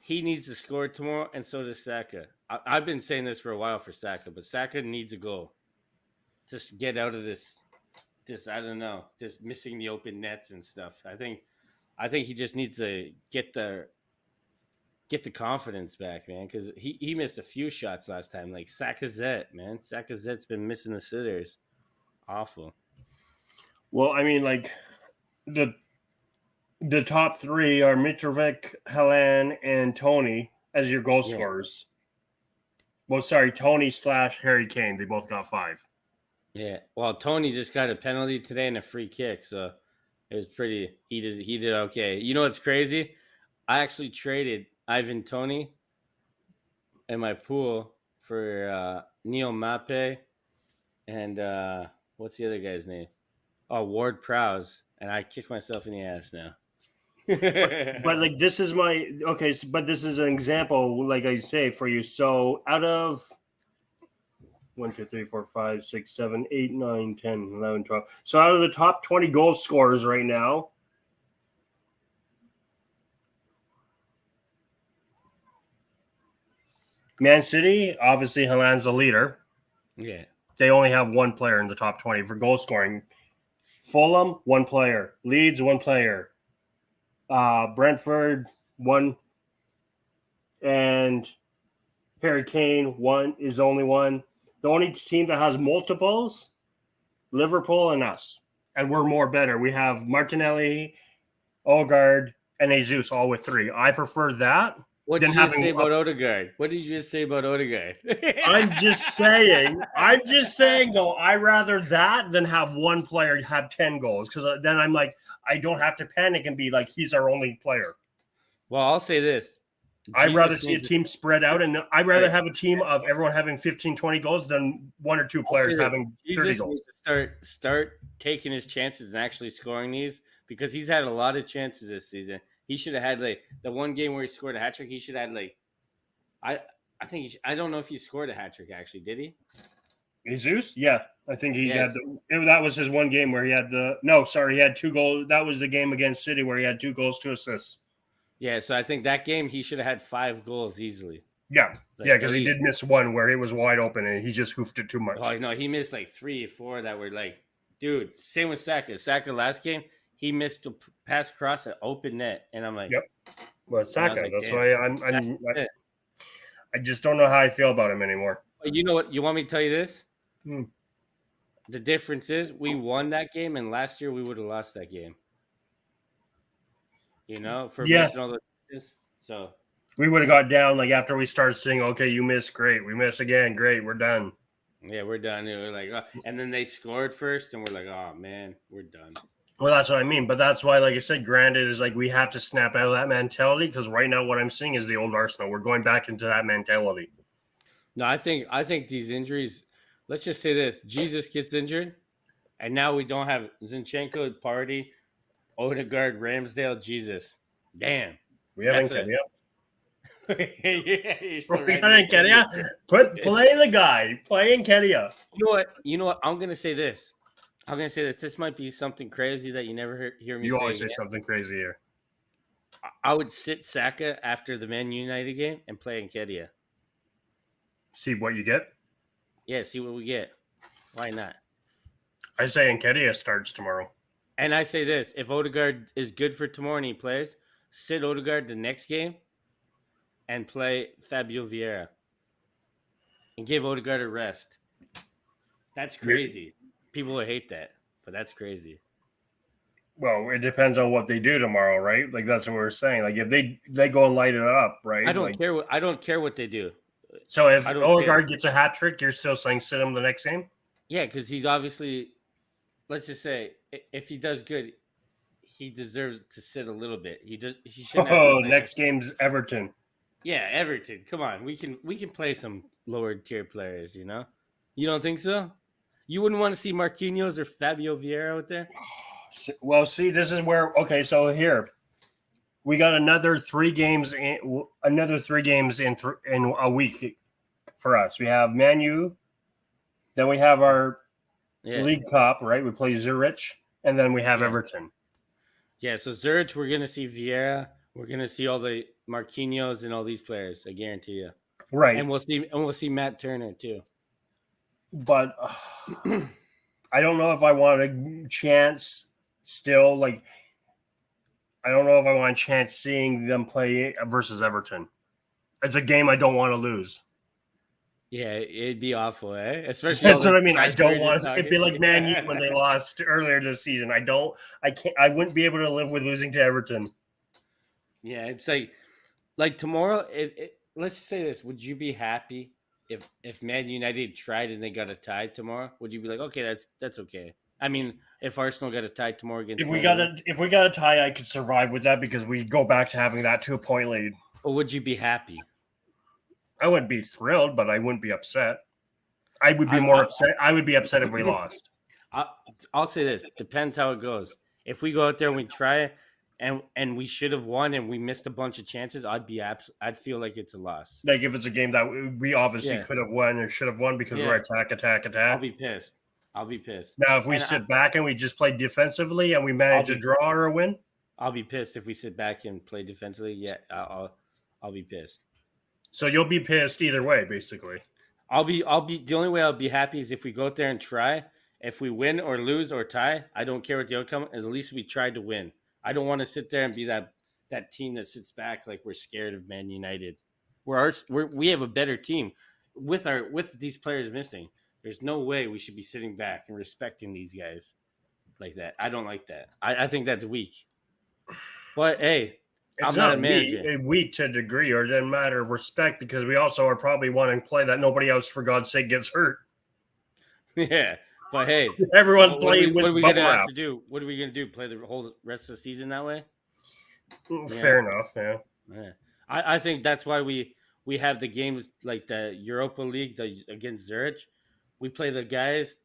He needs to score tomorrow, and so does Saka. I've been saying this for a while for Saka, but Saka needs a goal. Just get out of this. I don't know. Just missing the open nets and stuff. I think he just needs to get the confidence back, man. Because he missed a few shots last time. Like Sakazet's man. Sakazet's been missing the sitters. Awful. Well, I mean, like the top three are Mitrovic, Haaland, and Tony as your goal scorers. Well, sorry, Tony / Harry Kane. They both got 5. Yeah. Well, Tony just got a penalty today and a free kick, so it was pretty. He did okay. You know what's crazy? I actually traded Ivan Tony in my pool for Neil Mape and what's the other guy's name? Oh, Ward Prowse, and I kick myself in the ass now. But like this is but this is an example, like I say, for you. So out of 1, 2, 3, 4, 5, 6, 7, 8, 9, 10, 11, 12. So out of the top 20 goal scorers right now, Man City, obviously Haaland's the leader. Yeah. They only have one player in the top 20 for goal scoring. Fulham, 1 player. Leeds, 1 player. Brentford, 1. And Harry Kane, 1 is only 1. The only team that has multiples, Liverpool and us. And we're more better. We have Martinelli, Odegaard, and Jesus all with 3. I prefer that. What did you just say about Odegaard? What did you just say about Odegaard? I'm just saying, though, I rather that than have one player have 10 goals, because then I'm like, I don't have to panic and be like, he's our only player. Well, I'll say this. I'd rather see a team spread out, and I'd rather have a team of everyone having 15, 20 goals than 1 or 2 players having 30 goals. Needs to start taking his chances and actually scoring these, because he's had a lot of chances this season. He should have had like the one game where he scored a hat trick. He should have had like, I think I don't know if he scored a hat trick actually. Did he? Jesus? Yeah. I think he Yes. that was his one game where he had he had 2 goals. That was the game against City where he had 2 goals, 2 assists. Yeah, so I think that game he should have had 5 goals easily. Yeah. Like, Yeah, at because he did least. miss one where it was wide open and he just hoofed it too much. Oh no, he missed like 3 or 4 that were like, dude. Same with Saka. Saka last game he missed a pass cross at open net, and I'm like, Yep. Well, and I was Saka. like, That's damn. why Saka's it. I just don't know how I feel about him anymore. But you know what? You want me to tell you this? Hmm. The difference is we won that game, and last year we would have lost that game. You know, for Yeah. missing all those misses. So We would have got down like after we started saying, okay, you missed, great. We miss again, great. We're done. yeah, we're done. We're like, oh. And then they scored first, and we're like, oh man, we're done. Well, that's what I mean. But that's why, like I said, granted, is like we have to snap out of that mentality because right now what I'm seeing is the old Arsenal. We're going back into that mentality. No, I think these injuries. Let's just say this: Jesus gets injured, and now we don't have Zinchenko, Party, Odegaard, Ramsdale, Jesus. Damn, We haven't That's Kedia. yeah, you're still We right haven't there. Kedia. Play the guy. Playing Kedia. You know what? You know what? I'm gonna say this. I'm gonna say this. This might be something crazy that you never hear me You say. always say Again. something crazy here. I would sit Saka after the Man United game and play Nketiah. See what you get. Yeah, see what we get. Why not? I say Kedia starts tomorrow. And I say this: if Odegaard is good for tomorrow and he plays, sit Odegaard the next game and play Fabio Vieira and give Odegaard a rest. That's crazy. People will hate that, but that's crazy. Well, it depends on what they do tomorrow, right? Like that's what we're saying. Like if they go and light it up, right? I don't like, care what they do. So if I don't Odegaard gets a hat trick, you're still saying sit him the next game? Yeah, because he's obviously. Let's just say if he does good, he deserves to sit a little bit. He shouldn't have to Oh, play. next game's Everton. Yeah, Everton. Come on, we can play some lower tier players. You know, you don't think so? You wouldn't want to see Marquinhos or Fabio Vieira out there? Well, see, this is where so here we got another 3 games in in a week for us. We have Man U, then we have our League Cup, right? We play Zurich, and then we have Everton. Yeah, so Zurich, we're gonna see Vieira, we're gonna see all the Marquinhos and all these players. I guarantee you. Right, and we'll see Matt Turner too. But I don't know if I want a chance still. Like, I don't know if I want a chance seeing them play versus Everton. It's a game I don't want to lose. Yeah, it'd be awful, eh? Especially that's what I mean. I don't want to. It'd be like Man U when they lost earlier this season. I wouldn't be able to live with losing to Everton. Yeah, it's like tomorrow. Let's just say this: would you be happy if Man United tried and they got a tie tomorrow? Would you be like, okay, that's okay? I mean, if Arsenal got a tie tomorrow against if we got a tie, I could survive with that because we go back to having that 2-point lead. Or would you be happy? I wouldn't be thrilled, but I wouldn't be upset. I would be more upset. I would be upset if we lost. I'll say this: depends how it goes. If we go out there and we try and we should have won and we missed a bunch of chances, I'd feel like it's a loss. Like if it's a game that we obviously could have won or should have won because we're attack. I'll be pissed. Now, if we sit back and we just play defensively and we manage a draw or a win, I'll be pissed if we sit back and play defensively. Yeah, I'll be pissed. So you'll be pissed either way, basically. I'll be the only way I'll be happy is if we go out there and try. If we win or lose or tie, I don't care what the outcome is. At least we tried to win. I don't want to sit there and be that team that sits back like we're scared of Man United. We have a better team with these players missing. There's no way we should be sitting back and respecting these guys like that. I don't like that. I think that's weak. But hey, it's I'm not a manager. Weak to a degree, or it doesn't matter of respect because we also are probably wanting to play that nobody else, for God's sake, gets hurt. Yeah, but hey, everyone playing with. What are we gonna have to do? What are we gonna do? Play the whole rest of the season that way? Fair enough. Yeah. I think that's why we have the games like the Europa League against Zurich. We play the guys,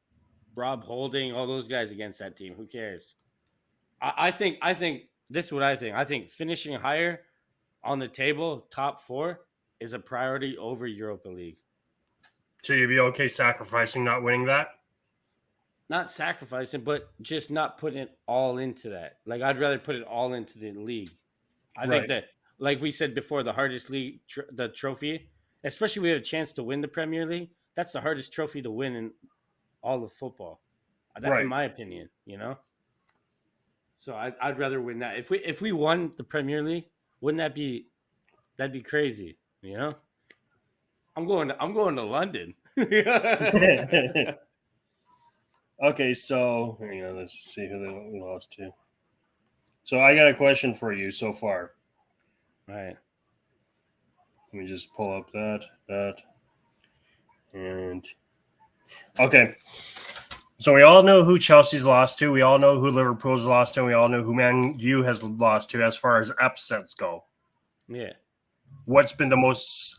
Rob Holding, all those guys against that team. Who cares? I think this is what I think. I think finishing higher on the table, top 4, is a priority over Europa League. So you'd be okay sacrificing not winning that? Not sacrificing, but just not putting it all into that. Like I'd rather put it all into the league. I think Right. that, like we said before, the hardest league, the trophy, especially we have a chance to win the Premier League. That's the hardest trophy to win in all of football. That, in Right. my opinion, So I'd rather win that. If we won the Premier League, wouldn't that'd be crazy? I'm going to London. Okay, so hang on, let's see who they lost to. So I got a question for you so far. All right. Let me just pull up that, and okay. So we all know who Chelsea's lost to. We all know who Liverpool's lost to. And we all know who Man U has lost to as far as upsets go. Yeah. What's been the most,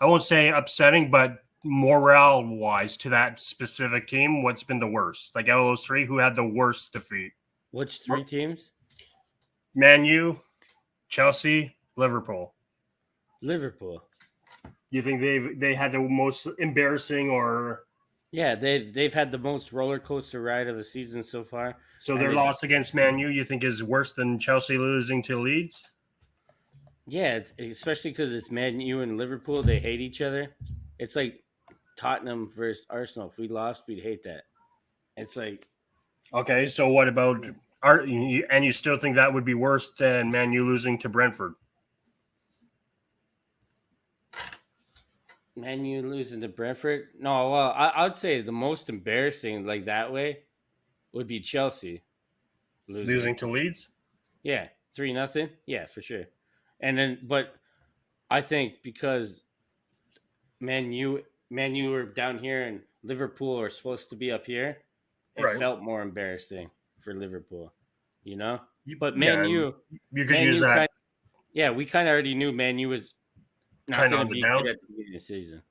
I won't say upsetting, but morale-wise to that specific team, what's been the worst? Like out of those three, who had the worst defeat? Which three teams? Man U, Chelsea, Liverpool. Liverpool. You think they had the most embarrassing or Yeah, they've had the most roller coaster ride of the season so far. so their loss against Man U you think is worse than Chelsea losing to Leeds? Yeah, especially because it's Man U and Liverpool. They hate each other. It's like Tottenham versus Arsenal. If we lost, we'd hate that. It's like, Okay, so what about and you still think that would be worse than Man U losing to Brentford? Man U losing to Brentford. No, well, I'd say the most embarrassing, like that way, would be Chelsea Losing to Leeds? Yeah, 3-0. Yeah, for sure. And then, but I think because Man U are down here and Liverpool are supposed to be up here, it Right. felt more embarrassing for Liverpool, But Yeah, Man U, you could Man use U that we kind of already knew Man U was not kind of going on to the be down. good at the beginning of the season,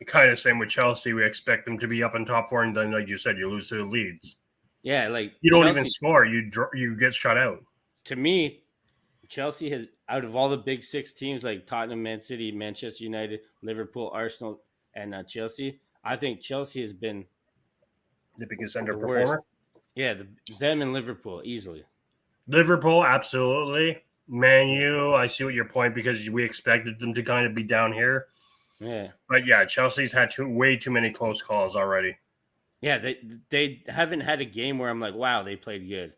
Kind of same with Chelsea. We expect them to be up in top four, and then, like you said, you lose to the Leeds. Yeah, like You don't Chelsea, even score. You get shut out. to me, Chelsea has, out of all the big six teams like Tottenham, Man City, Manchester United, Liverpool, Arsenal, and Chelsea, I think Chelsea has been The biggest the worst. underperformer. Yeah, them and Liverpool easily. Liverpool, absolutely. Man U, I see what your point because we expected them to kind of be down here. Yeah, But yeah, Chelsea's had way too many close calls already. yeah. They haven't had a game where I'm like, wow, they played good.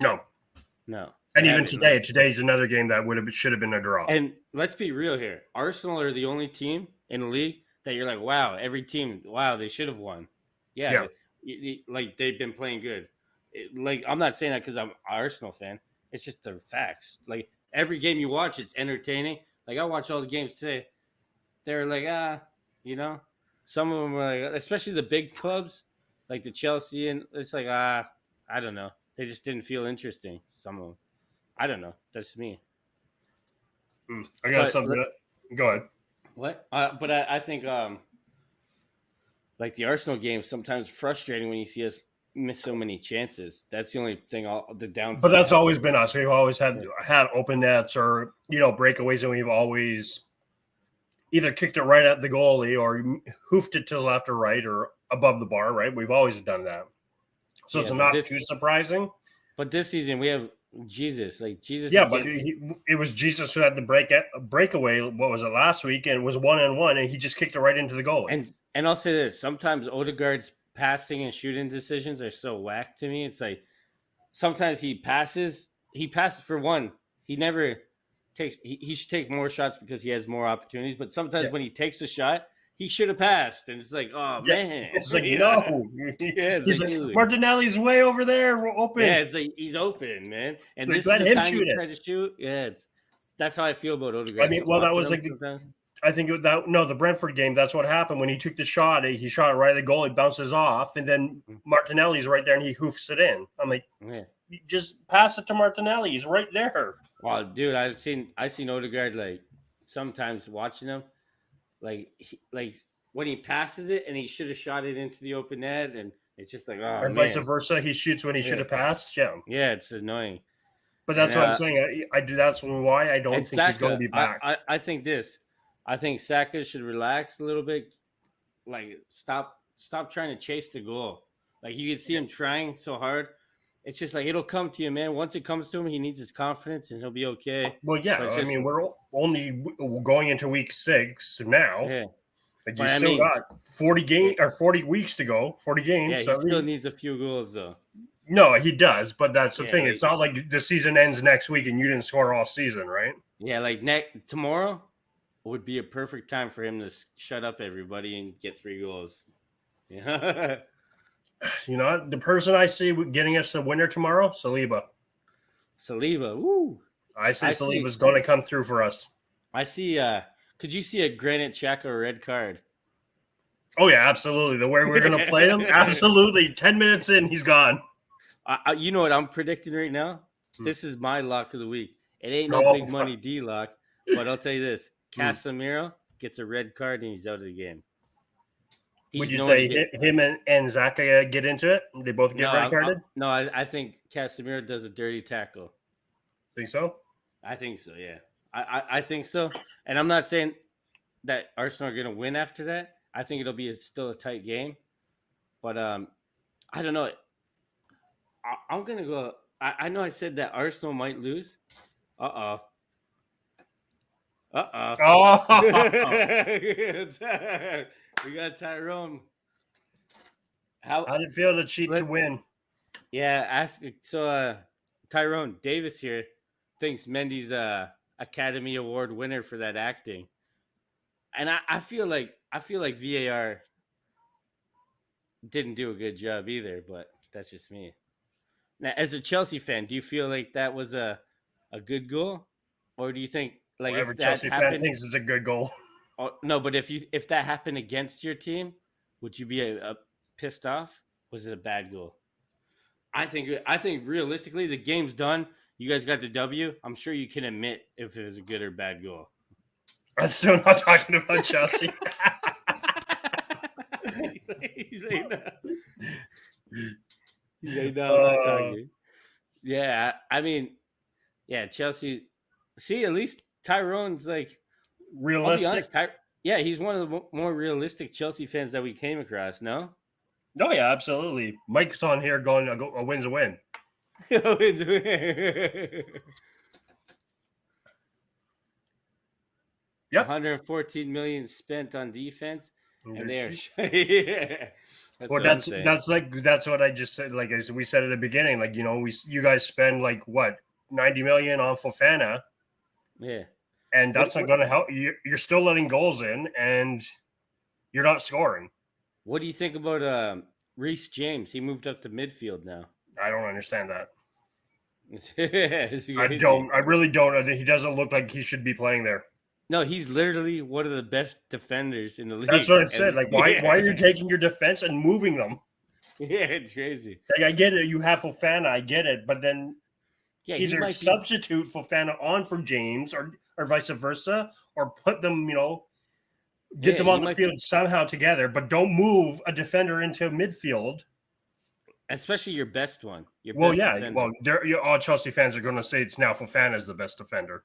No. No, And they even haven't. today's another game that should have been a draw. And let's be real here. Arsenal are the only team in the league that you're like, wow, every team, wow, they should have won. Yeah, like they've been playing good. Like I'm not saying that because I'm an Arsenal fan. It's just the facts. Like every game you watch, it's entertaining. Like I watch all the games today. They're like, some of them are like, especially the big clubs, like the Chelsea, and it's like, I don't know. They just didn't feel interesting. Some of them. I don't know. That's me. I got But something. Go ahead. what? But I think like the Arsenal game sometimes frustrating when you see us miss so many chances. That's the only thing. The downside. But that's always been us. We've always had open nets or breakaways, and we've always either kicked it right at the goalie or hoofed it to the left or right or above the bar. Right? We've always done that. So it's not too surprising. But this season we have Jesus. Like Jesus. Yeah, but it was Jesus who had the breakaway. What was it last week? And it was 1-on-1, and he just kicked it right into the goalie. And I'll say this: sometimes Odegaard's passing and shooting decisions are so whack to me. It's like sometimes he passes for one. He never takes. He should take more shots because he has more opportunities. But sometimes when he takes a shot, he should have passed, and it's like, oh man, it's like no, he's like Martinelli's way over there, we're open. Yeah, it's like he's open, man, and like, this is the time he tries to shoot. Yeah, that's how I feel about Odegaard. I mean, well, that was like I think the Brentford game. That's what happened when he took the shot. He shot it right at the goal. It bounces off, and then Martinelli's right there, and he hoofs it in. I'm like, just pass it to Martinelli. He's right there. Wow, dude, I've seen Odegaard like sometimes watching him. Like when he passes it and he should have shot it into the open net, and it's just like, oh, or vice versa. He shoots when he should have passed. Yeah, it's annoying. But that's what I'm saying. I do. That's why I don't think he's going to be back. I think Saka should relax a little bit, like stop trying to chase the goal. Like you can see him trying so hard. It's just like it'll come to you, man. Once it comes to him, he needs his confidence and he'll be okay. Well, yeah. But it's I just mean, we're only going into week 6 now. yeah. Like you But I still mean, got 40 weeks to go, 40 yeah, games. he So still needs a few goals though. no, he does, but that's the Yeah, thing. like, It's not like the season ends next week and you didn't score all season, right? yeah, like tomorrow would be a perfect time for him to shut up everybody and get 3 goals. Yeah. You know, the person I see getting us the winner tomorrow, Saliba. Saliba, woo. I say I see. Saliba's going to come through for us. I see. Could you see a Granite Xhaka red card? Oh yeah, absolutely. The way we're going to play them, absolutely. 10 minutes in, he's gone. You know what I'm predicting right now? Hmm. This is my lock of the week. It ain't no big money D lock, but I'll tell you this: Casemiro gets a red card and he's out of the game. Would you say him and Zaka get into it? They both get red carded? No, I think Casemiro does a dirty tackle. Think so? I think so. Yeah, I think so. And I'm not saying that Arsenal are going to win after that. I think it'll be still a tight game, but I don't know. I'm gonna go. I know I said that Arsenal might lose. Oh. We got Tyrone. How did it feel to cheat to win? Yeah, Tyrone Davis here thinks Mendy's Academy Award winner for that acting, and I feel like VAR didn't do a good job either, but that's just me. Now, as a Chelsea fan, do you feel like that was a good goal, or do you think like Whatever if that Chelsea happened, fan thinks it's a good goal? Oh, no, but if that happened against your team, would you be a pissed off? Was it a bad goal? I think realistically, the game's done. You guys got the W. I'm sure you can admit if it was a good or bad goal. I'm still not talking about Chelsea. He's like, no, I'm not talking. Yeah, I mean, yeah, Chelsea. See, at least Tyrone's like realistic. I'll be honest, yeah, he's one of the more realistic Chelsea fans that we came across. No. No, yeah, absolutely. Mike's on here going, a win's a win. Yep. 114 million spent on defense, and they are. Yeah. That's what I just said. Like as we said at the beginning, like you guys spend like what 90 million on Fofana, yeah, and that's not going to help. You're still letting goals in, and you're not scoring. What do you think about Reece James? He moved up to midfield now. I don't understand that. I don't. I really don't. He doesn't look like he should be playing there. No, he's literally one of the best defenders in the league. That's what I said. Like, why are you taking your defense and moving them? Yeah, it's crazy. Like, I get it. You have Fofana. I get it. But then either substitute Fofana on for James or vice versa, or put them, get them on the field somehow together, but don't move a defender into midfield. Especially your best one. Defender. Well, all Chelsea fans are going to say it's now Fofana is the best defender.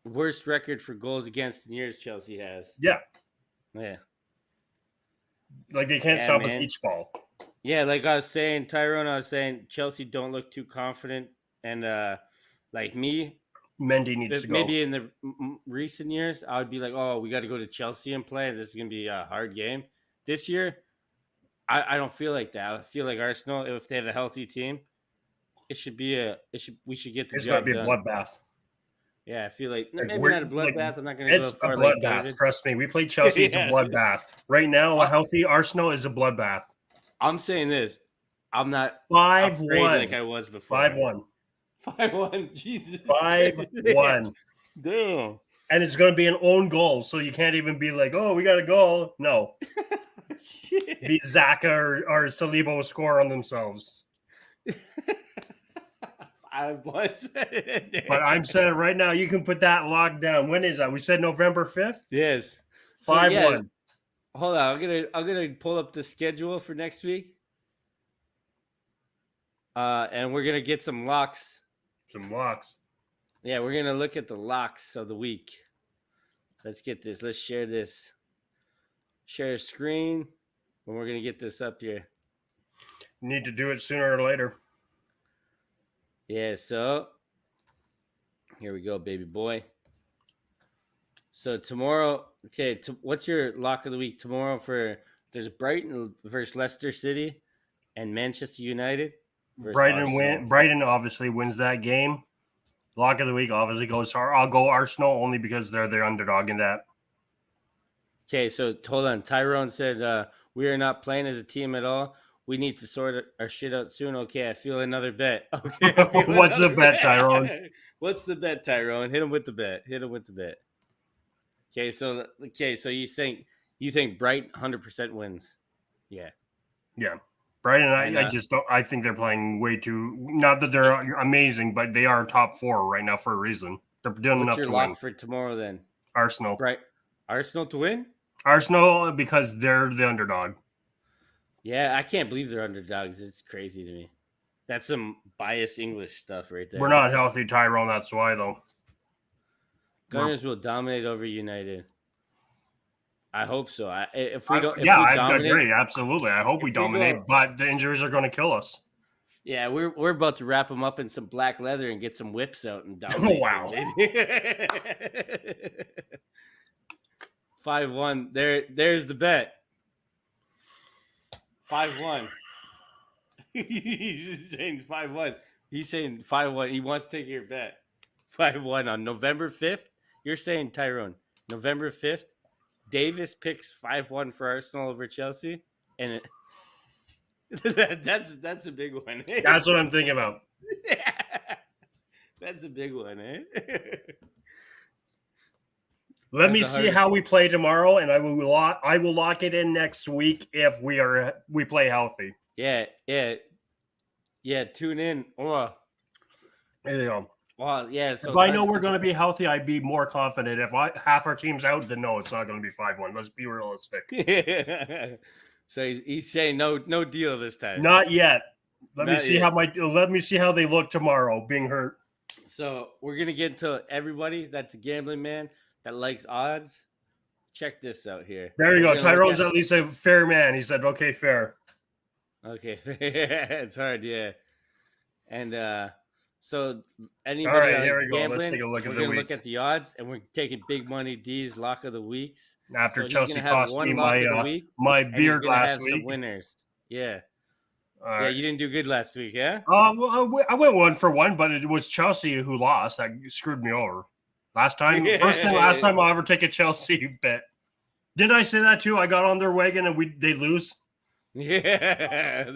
Worst record for goals against in years Chelsea has. Yeah. Like they can't stop a beach ball. Yeah, like I was saying, Tyrone, I was saying Chelsea don't look too confident. And like me, Mendy needs to go. Maybe in the recent years, I would be like, oh, we got to go to Chelsea and play. This is going to be a hard game. This year, I don't feel like that. I feel like Arsenal, if they have a healthy team, we should get the job done. It's got to be a bloodbath. Yeah, I feel like maybe not a bloodbath. I'm not going to go as far. It's a bloodbath. Like trust me. We played Chelsea. It's a bloodbath. Right now, a healthy Arsenal is a bloodbath. I'm saying this. I'm not 5-1 like I was before. 5-1. 5-1. Jesus. 5-1. Damn. And it's going to be an own goal, so you can't even be like, oh, we got a goal. No. Be Xhaka or Saliba will score on themselves. But I'm saying right now, you can put that locked down. When is that? We said November 5th? Yes. 5-1. Hold on. I'm gonna pull up the schedule for next week. And we're gonna get some locks. Some locks. Yeah, we're gonna look at the locks of the week. Let's get this. Let's share this. share a screen when we're gonna get this up here. Need to do it sooner or later. Yeah, so here we go, baby boy. So tomorrow, okay, what's your lock of the week tomorrow? There's Brighton versus Leicester City and Manchester United versus Arsenal. Brighton obviously wins that game. Lock of the week obviously goes. I'll go Arsenal only because they're the underdog in that. Okay, so hold on. Tyrone said we are not playing as a team at all. We need to sort our shit out soon. Okay, I feel another bet. Okay, What's the bet, Tyrone? What's the bet, Tyrone? Hit him with the bet. Okay, so you think Brighton 100% wins? Yeah. Brighton, I just don't. I think they're playing way too. Not that they're amazing, but they are top 4 right now for a reason. They're doing enough to win. What's your lock for tomorrow then? Arsenal. Arsenal to win? Arsenal because they're the underdog. Yeah, I can't believe they're underdogs. It's crazy to me. That's some biased English stuff right there. We're not healthy, Tyrone. That's why, though. Gunners will dominate over United. I hope so. I agree. Absolutely. I hope we dominate, but the injuries are going to kill us. Yeah, we're about to wrap them up in some black leather and get some whips out and dominate. Wow. 5-1. There's the bet. 5-1. He's saying 5-1. He's saying 5-1. He wants to take your bet. 5-1 on November 5th. You're saying, Tyrone, November 5th, Davis picks 5-1 for Arsenal over Chelsea. And that's a big one. Eh? That's what I'm thinking about. That's a big one, eh? Let me see how we play tomorrow, and I will lock it in next week if we play healthy. Yeah. Tune in. Oh, there you go. Well, yeah. So if I know we're going to be healthy, I'd be more confident. If half our team's out, then no, it's not going to be 5-1. Let's be realistic. So he's saying no deal this time. Not yet. Let me see how they look tomorrow. Being hurt. So we're gonna get into everybody that's a gambling man that likes odds. Check this out here. There you go. Tyrone's at least a fair man. He said, "Okay, fair." Okay, it's hard, yeah. And so anybody that's gambling, let's take a look we're gonna look at the odds, and we're taking Big Money D's lock of the weeks. After Chelsea cost me my beer last week. Some winners, yeah. Yeah, you didn't do good last week, yeah? Well, I went 1 for 1, but it was Chelsea who lost. That screwed me over. Last time I'll ever take a Chelsea bet. Did I say that too? I got on their wagon and they lose. Yeah.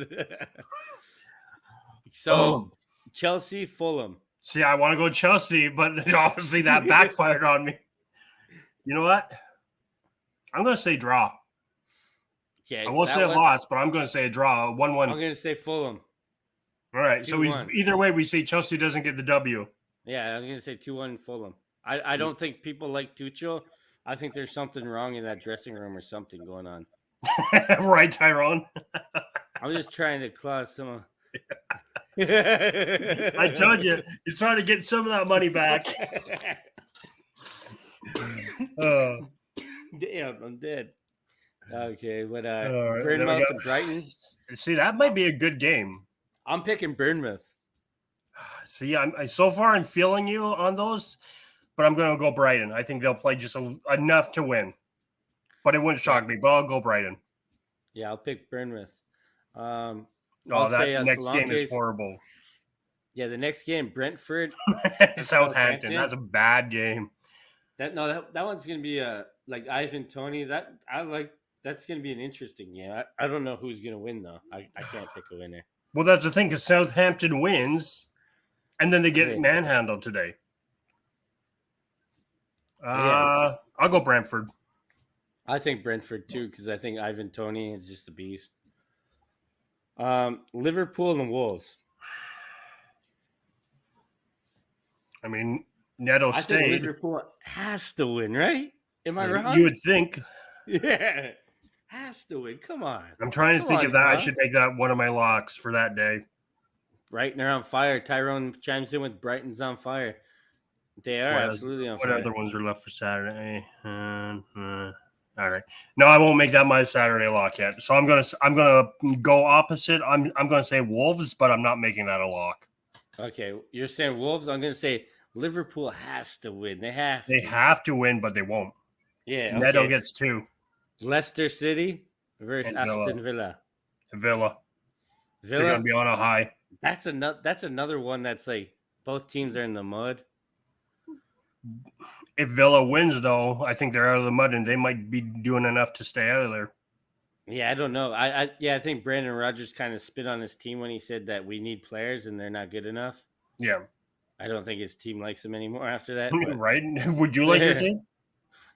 So Chelsea, Fulham. See, I want to go Chelsea, but obviously that backfired on me. You know what? I'm going to say draw. Okay, I won't say a loss, but I'm going to say a draw, 1-1. I'm going to say Fulham. All right, 2-1. So either way, we say Chelsea doesn't get the W. Yeah, I'm going to say 2-1 Fulham. I don't think people like Tuchel. I think there's something wrong in that dressing room or something going on. Right, Tyrone. I'm just trying to claw some. I told you, he's trying to get some of that money back. Damn, I'm dead. Okay, but Bournemouth and Brighton. See, that might be a good game. I'm picking Bournemouth. See, I'm so far I'm feeling you on those, but I'm going to go Brighton. I think they'll play just enough to win. But it wouldn't shock me, but I'll go Brighton. Yeah, I'll pick Bournemouth. That next game is horrible. Yeah, the next game, Brentford. Southampton. That's a bad game. That one's going to be like Ivan Toney. That's going to be an interesting game. I don't know who's going to win, though. I can't pick a winner. Well, that's the thing, because Southampton wins, and then they get manhandled today. I'll go Brentford. I think Brentford, too, because I think Ivan Toney is just a beast. Liverpool and Wolves. I mean, Neto stayed. I think Liverpool has to win, right? Am I wrong? You would think. Yeah. Has to win. Come on. I'm trying to think of that. I should make that one of my locks for that day. Brighton are on fire. Tyrone chimes in with Brighton's on fire. They are absolutely on fire. What other ones are left for Saturday? All right. No, I won't make that my Saturday lock yet. So I'm gonna go opposite. I'm gonna say Wolves, but I'm not making that a lock. Okay, you're saying Wolves. I'm gonna say Liverpool has to win. They have They to. have to win, but they won't. Yeah. Neto Okay. gets 2 Leicester City versus and Aston Villa. Villa. They're gonna Villa. be on a high. That's another one that's like both teams are in the mud. If Villa wins, though, I think they're out of the mud, and they might be doing enough to stay out of there. Yeah, I don't know. I think Brandon Rodgers kind of spit on his team when he said that we need players and they're not good enough. Yeah. I don't think his team likes him anymore after that. But, Right? Would you like your team?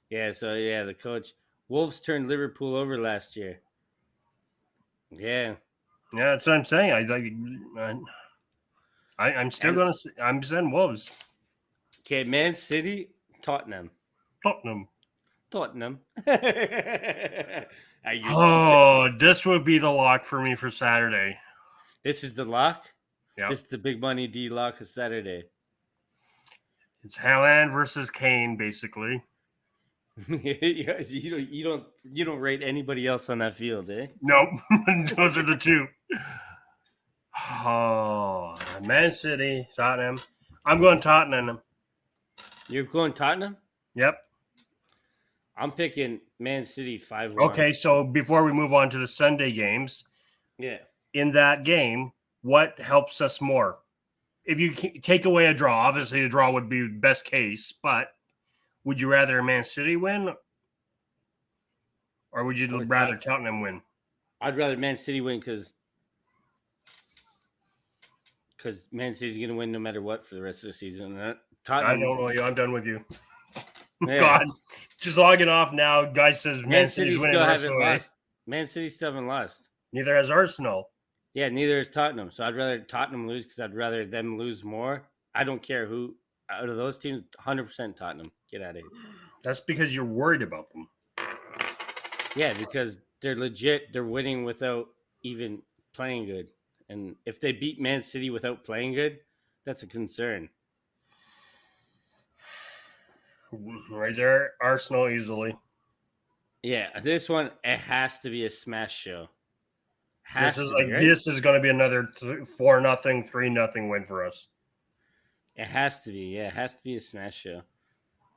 yeah, so yeah, the coach. Wolves turned Liverpool over last year. Yeah. Yeah, that's what I'm saying. I'm still gonna. I'm saying Wolves. Okay, Man City, Tottenham. Tottenham. This would be the lock for me for Saturday. This is the lock? Yeah. This is the big money D lock of Saturday. It's Haaland versus Kane, basically. you don't rate anybody else on that field, eh? Nope. Those are the two. Oh, Man City, Tottenham. I'm going Tottenham. You're going Tottenham? Yep. I'm picking Man City 5-1. Okay, so before we move on to the Sunday games, in that game, what helps us more? If you take away a draw, obviously a draw would be best case, but would you rather Man City win, or would you rather Tottenham win? I'd rather Man City win because Man City's going to win no matter what for the rest of the season. Tottenham, I don't know you. I'm done with you. Yeah. God, just logging off now. Guy says Man City's winning. Still haven't lost. Man City still haven't lost. Neither has Arsenal. Yeah, neither is Tottenham. So I'd rather Tottenham lose because I'd rather them lose more. I don't care who out of those teams. 100% Tottenham. Get out of here. That's because you're worried about them. Yeah, because they're legit. They're winning without even playing good. And if they beat Man City without playing good, that's a concern. Right there, Arsenal easily. Yeah, this one, it has to be a smash show. This is going to be another 4-0, 3-0 win for us. It has to be. Yeah, it has to be a smash show.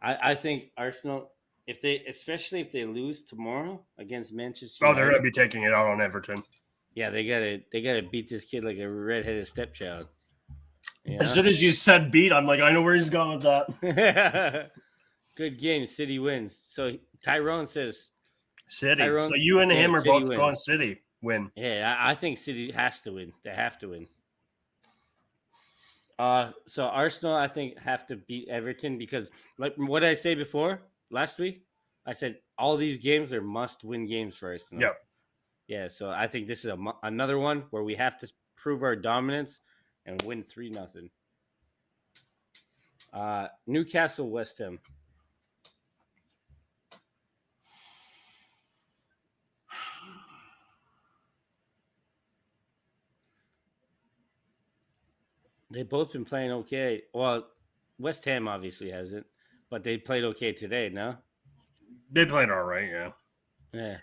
I think Arsenal, especially if they lose tomorrow against Manchester United. They're going to be taking it out on Everton. Yeah, they gotta beat this kid like a redheaded stepchild. You know? As soon as you said beat, I'm like, I know where he's going with that. Good game. City wins. So Tyrone says City. So you and him are both going City. Win. Yeah, I think City has to win. They have to win. So Arsenal, I think, have to beat Everton because, like what did I say before last week? I said all these games are must-win games for Arsenal. Yep. Yeah, so I think this is another one where we have to prove our dominance and win 3-0. Newcastle, West Ham. They've both been playing okay. Well, West Ham obviously hasn't, but they played okay today, no? They played all right, yeah. Yeah.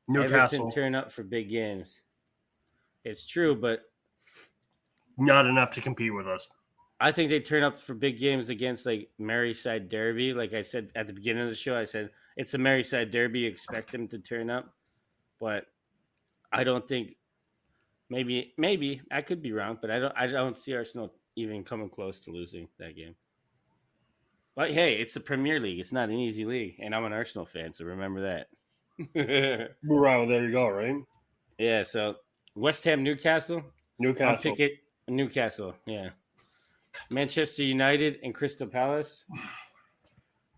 Newcastle. Everton turn up for big games. It's true, but not enough to compete with us. I think they turn up for big games against like Merseyside Derby. Like I said at the beginning of the show, I said it's a Merseyside Derby. Expect them to turn up, but I don't think. Maybe I could be wrong, but I don't see Arsenal even coming close to losing that game. But hey, it's the Premier League. It's not an easy league, and I'm an Arsenal fan, so remember that. Wow, there you go, right? Yeah, so West Ham, Newcastle. I'll pick it. Newcastle, yeah. Manchester United and Crystal Palace.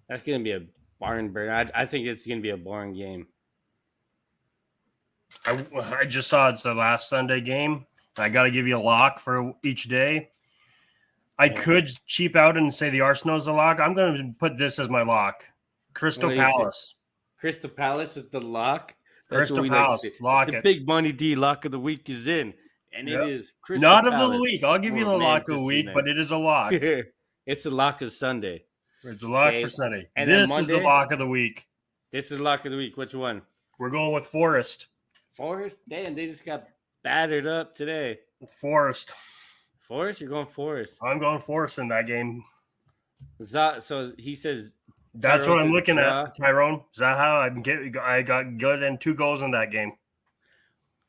That's going to be a barn burner. I think it's going to be a boring game. I just saw it's the last Sunday game. I got to give you a lock for each day. I could cheap out and say the Arsenal's a lock. I'm going to put this as my lock. Crystal Palace. Crystal Palace is the lock. That's Crystal Palace. Lock the it. Big Money D lock of the week is in. And it is Crystal Palace. Not of the week. I'll give you the lock of the week, but it is a lock. It's a lock of Sunday. It's a lock Okay. for Sunday. And then This is the Monday? lock of the week. This is lock of the week. Which one? We're going with Forest. Forest? Damn, they just got battered up today. Forest. Forest? You're going Forest. I'm going Forest in that game. So he says That's what Tyrone's I'm a looking draw. at, Tyrone. Zaha, I got good and 2 goals in that game.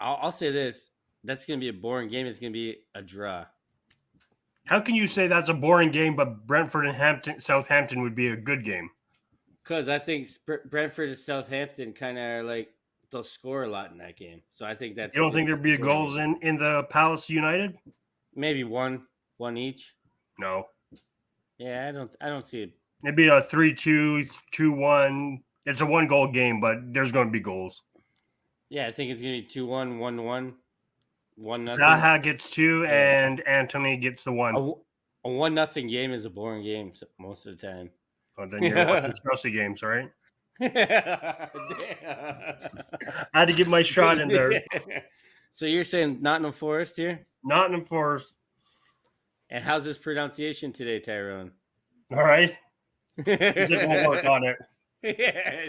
I'll say this. That's going to be a boring game. It's going to be a draw. How can you say that's a boring game, but Brentford and Southampton would be a good game? Because I think Brentford and Southampton kind of are like, they'll score a lot in that game. So I think that's. You don't think there'd be goals in the Palace United? Maybe one each. No. Yeah, I don't see it. It'd be a 3-2, 2-1. It's a 1-goal game, but there's going to be goals. Yeah, I think it's going to be 2-1, 1-1, 1-0. Zaha gets 2, and Anthony gets the 1. A 1-0 game is a boring game most of the time. Oh, then you're watching Chelsea games, right? I had to get my shot in there. So you're saying Nottingham Forest here? Nottingham Forest. And how's his pronunciation today, Tyrone? All right. He's going to work on it. Yeah.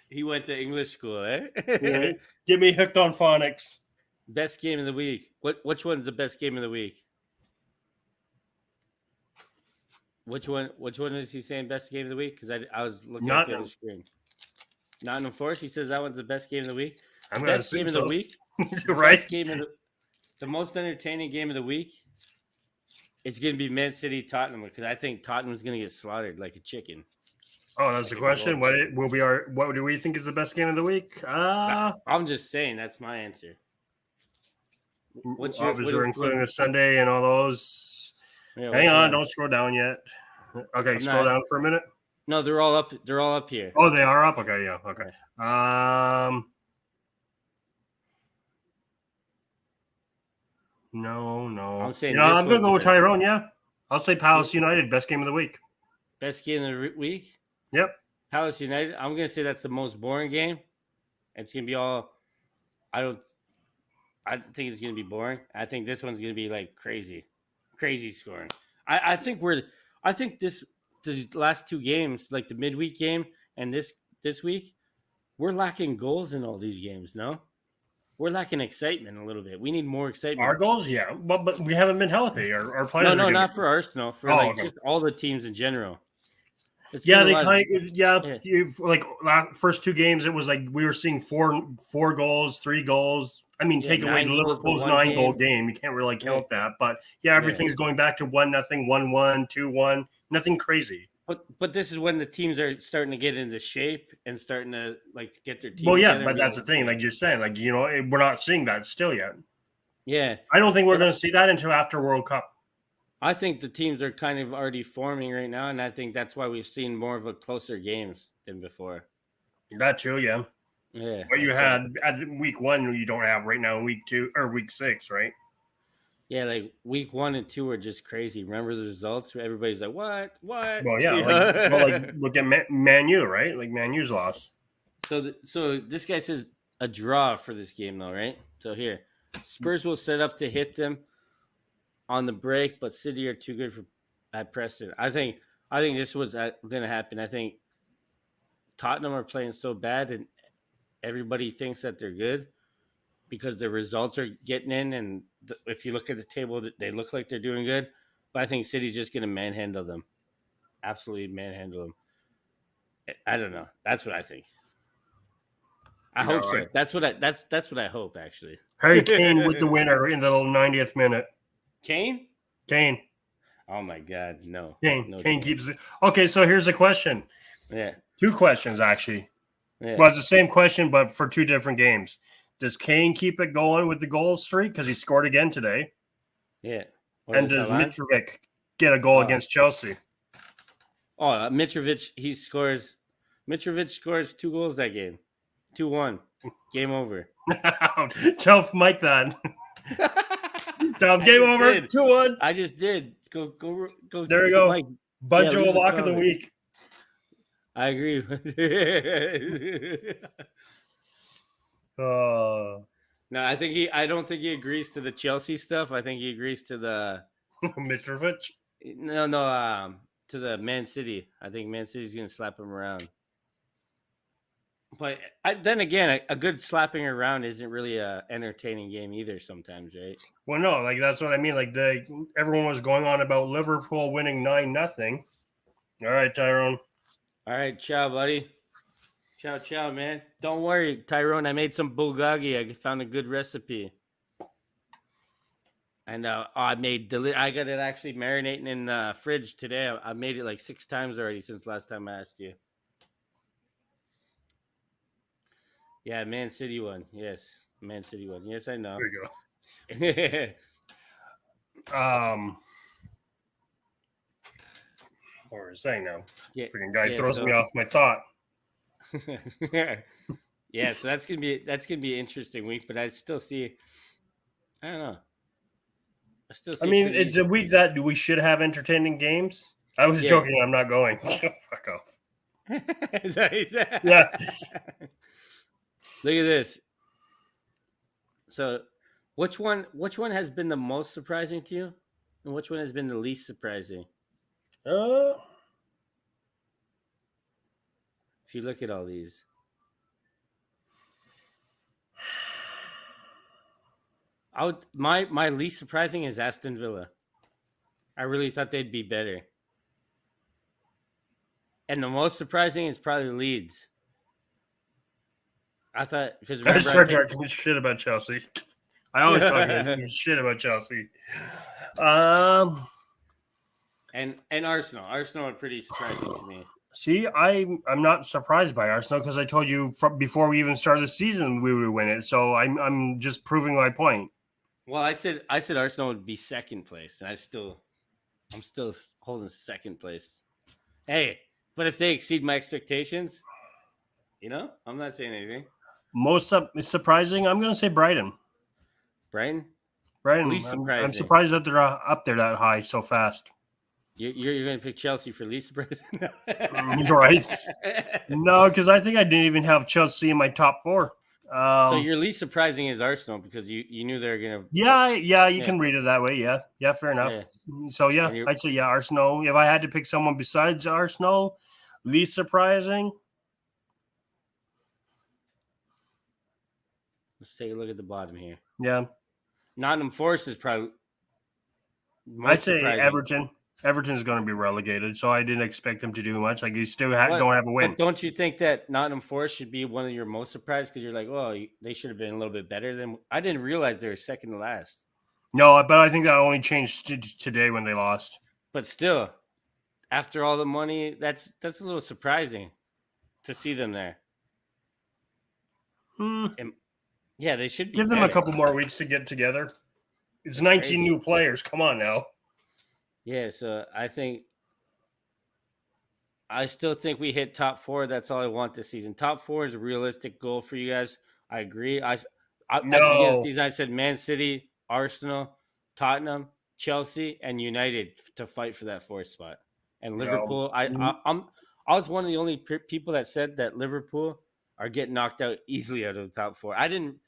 He went to English school, eh? Yeah. Get me hooked on phonics. Best game of the week. Which one's the best game of the week? Which one is he saying best game of the week? Because I was looking at the other screen. Nottingham Forest. He says that one's the best game of the week. Best game of the week. Right. Best game of the most entertaining game of the week. It's going to be Man City Tottenham because I think Tottenham's going to get slaughtered like a chicken. Oh, that's the question. What do we think is the best game of the week? I'm just saying that's my answer. What's your including a Sunday and all those? Yeah, hang on, don't scroll down yet. Okay, scroll down for a minute. No, they're all up. They're all up here. Oh, they are up. Okay, yeah, okay. No. I'm saying I'm gonna go with Tyrone. Yeah, I'll say Palace United best game of the week. Best game of the week. Yep. Palace United. I'm gonna say that's the most boring game. It's gonna be all. I think it's gonna be boring. I think this one's gonna be like crazy scoring. I think these last 2 games, like the midweek game and this week, we're lacking goals in all these games. No, we're lacking excitement a little bit. We need more excitement. Our goals, yeah, but we haven't been healthy. Our players. No, not for Arsenal. For just all the teams in general. First 2 games, it was like we were seeing 4 goals, 3 goals. I mean, take away Liverpool's 9-goal game. You can't really count that. But everything's going back to 1-0, 1-1, 2-1. Nothing crazy. But this is when the teams are starting to get into shape and starting to get their team. Well, yeah, but that's the thing. Like you're saying, we're not seeing that still yet. Yeah, I don't think we're going to see that until after World Cup. I think the teams are kind of already forming right now, and I think that's why we've seen more of a closer games than before. That too, yeah. Yeah. What you had at week 1, you don't have right now in week 2 or week 6, right? Yeah, like week 1 and 2 are just crazy. Remember the results? Everybody's like, "What? What?" Well, yeah. Look at Man U, right? Like Man U's loss. So this guy says a draw for this game, though, right? So here, Spurs will set up to hit them on the break, but City are too good at Preston. I think this was going to happen. I think Tottenham are playing so bad, and everybody thinks that they're good because the results are getting in. And if you look at the table, they look like they're doing good. But I think City's just going to manhandle them, absolutely manhandle them. I don't know. That's what I think. I hope so. That's what I hope, actually. Harry Kane with the winner in the 90th minute. Kane? Oh my God, no. Kane keeps it. Okay, so here's a question. Yeah. 2 questions, actually. Yeah. Well, it's the same question, but for 2 different games. Does Kane keep it going with the goal streak? Because he scored again today. Yeah. And does Mitrovic get a goal against Chelsea? Oh, Mitrovic scores 2 goals that game. 2-1. Game over. Tell Mike that. Game over. 2-1. I just did. Go. There you go. Mike. Bunjo lock of the week. I agree. No, I don't think he agrees to the Chelsea stuff. I think he agrees to the Mitrovic. No, to the Man City. I think Man City's gonna slap him around. But then again, a good slapping around isn't really a entertaining game either. Sometimes, right? Well, no, like that's what I mean. Like everyone was going on about Liverpool winning 9-0. All right, Tyrone. All right, ciao, buddy. Ciao, ciao, man. Don't worry, Tyrone. I made some bulgogi. I found a good recipe. And I got it actually marinating in the fridge today. I made it like 6 times already since last time I asked you. Yeah, Man City won. Yes, Man City won. Yes, I know. There you go. What was I saying now? Yeah, Freaking guy throws me off my thought. Yeah, so that's gonna be an interesting week, but I still see. I don't know. I mean, it's a week that we should have entertaining games. I was joking. I'm not going. Fuck off. Yeah. Look at this. So, which one has been the most surprising to you, and which one has been the least surprising? If you look at all these, my least surprising is Aston Villa. I really thought they'd be better, and the most surprising is probably Leeds. I thought because I start talking shit about Chelsea. I always talk shit about Chelsea. And Arsenal. Arsenal are pretty surprising to me. See, I'm not surprised by Arsenal because I told you before we even started the season we would win it. So I'm just proving my point. Well, I said Arsenal would be second place, and I'm still holding second place. Hey, but if they exceed my expectations, I'm not saying anything. Most surprising, I'm going to say Brighton. Brighton. Least surprising. I'm surprised that they're up there that high so fast. You're going to pick Chelsea for least surprising? Right? No, because I think I didn't even have Chelsea in my top 4. So your least surprising is Arsenal because you knew they were going to. Yeah, you can read it that way. Yeah, fair enough. Yeah. So I'd say Arsenal. If I had to pick someone besides Arsenal, least surprising. Let's take a look at the bottom here. Yeah. Nottingham Forest is probably. I'd say surprising. Everton. Everton's going to be relegated, so I didn't expect them to do much. Like you still don't have a win. But don't you think that Nottingham Forest should be one of your most surprised because you're like, oh, they should have been a little bit better than. I didn't realize they were second to last. No, but I think that only changed today when they lost. But still, after all the money, that's a little surprising to see them there. And, yeah, they should be. Give them a couple more weeks to get together. It's 19 crazy. New players. Come on now. Yeah, so I still think we hit top 4. That's all I want this season. Top 4 is a realistic goal for you guys. I agree. At the beginning of the season, I said Man City, Arsenal, Tottenham, Chelsea, and United to fight for that 4th spot. And Liverpool, I was one of the only people that said that Liverpool are getting knocked out easily out of the top 4. I didn't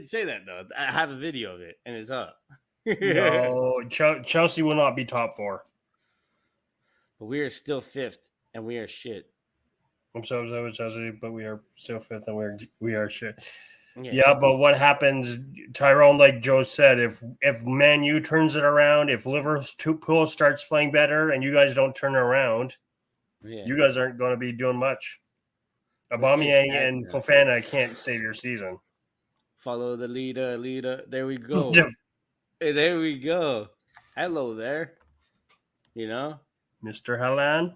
say that though. I have a video of it, and it's up. No, Chelsea will not be top 4. But we are still 5th, and we are shit. I'm so upset with Chelsea, but we are still 5th, and we are shit. Yeah, but what happens, Tyrone? Like Joe said, if Man U turns it around, if Liverpool starts playing better, and you guys don't turn it around, you guys aren't going to be doing much. Aubameyang and Fofana can't save your season. Follow the leader. There we go. Hey, there we go. Hello there. Mr. Haaland.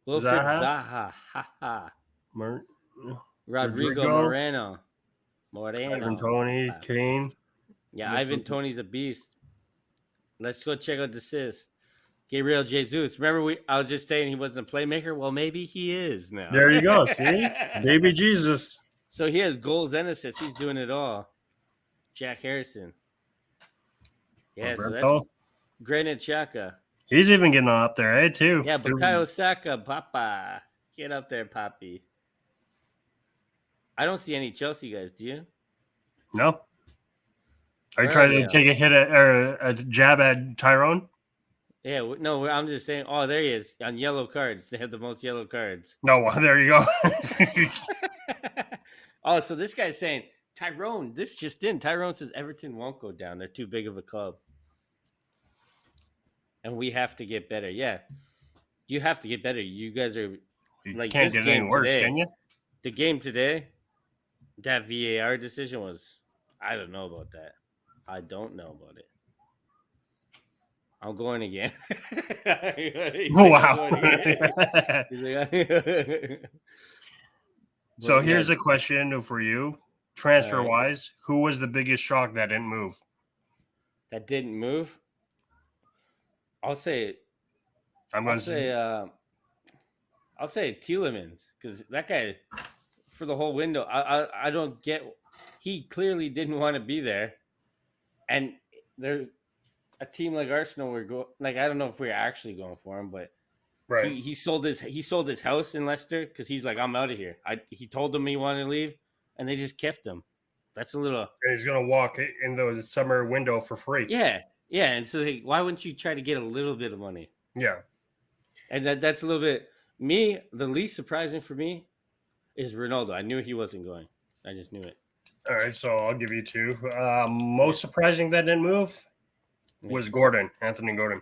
Wilfred Zaha. Rodrigo Moreno. Ivan Toney. Kane. Yeah, Ivan Toney's a beast. Let's go check out the assist. Gabriel Jesus. Remember, I was just saying he wasn't a playmaker? Well, maybe he is now. There you go. See? Baby Jesus. So he has goals and assists. He's doing it all. Jack Harrison. Yeah, Roberto. So that's Granit Xhaka. He's even getting up there, too. Yeah, Bukayo Saka, Papa. Get up there, Papi. I don't see any Chelsea guys, do you? No. Are you trying to take a hit at or a jab at Tyrone? Yeah, no, I'm just saying. Oh, there he is on yellow cards. They have the most yellow cards. No, there you go. Oh, so this guy's saying Tyrone. This just in. Tyrone says Everton won't go down. They're too big of a club, and we have to get better. Yeah, you have to get better. You guys are You like can't this get any game worse, today. can you? The game today, that VAR decision was. I don't know about that. I don't know about it. I'm going again. He's like, I'm Wow. going again. He's like, So but yeah, here's a question for you, all transfer right. wise. Who was the biggest shock that didn't move? That didn't move. I'll say, I'm I'll going to. say, I'll say Tielemans because that guy for the whole window. I don't get. He clearly didn't want to be there, and there's a team like Arsenal. We're go like I don't know if we're actually going for him, but Right. he sold his house in Leicester because he's like I'm out of here. He told them he wanted to leave, and they just kept him. That's a little And he's going to walk in the summer window for free. yeah. And so like, why wouldn't you try to get a little bit of money? Yeah. And that's a little bit me. The least surprising for me is Ronaldo. I knew he wasn't going. I just knew it. All right. So I'll give you two. Most surprising that didn't move was Anthony Gordon.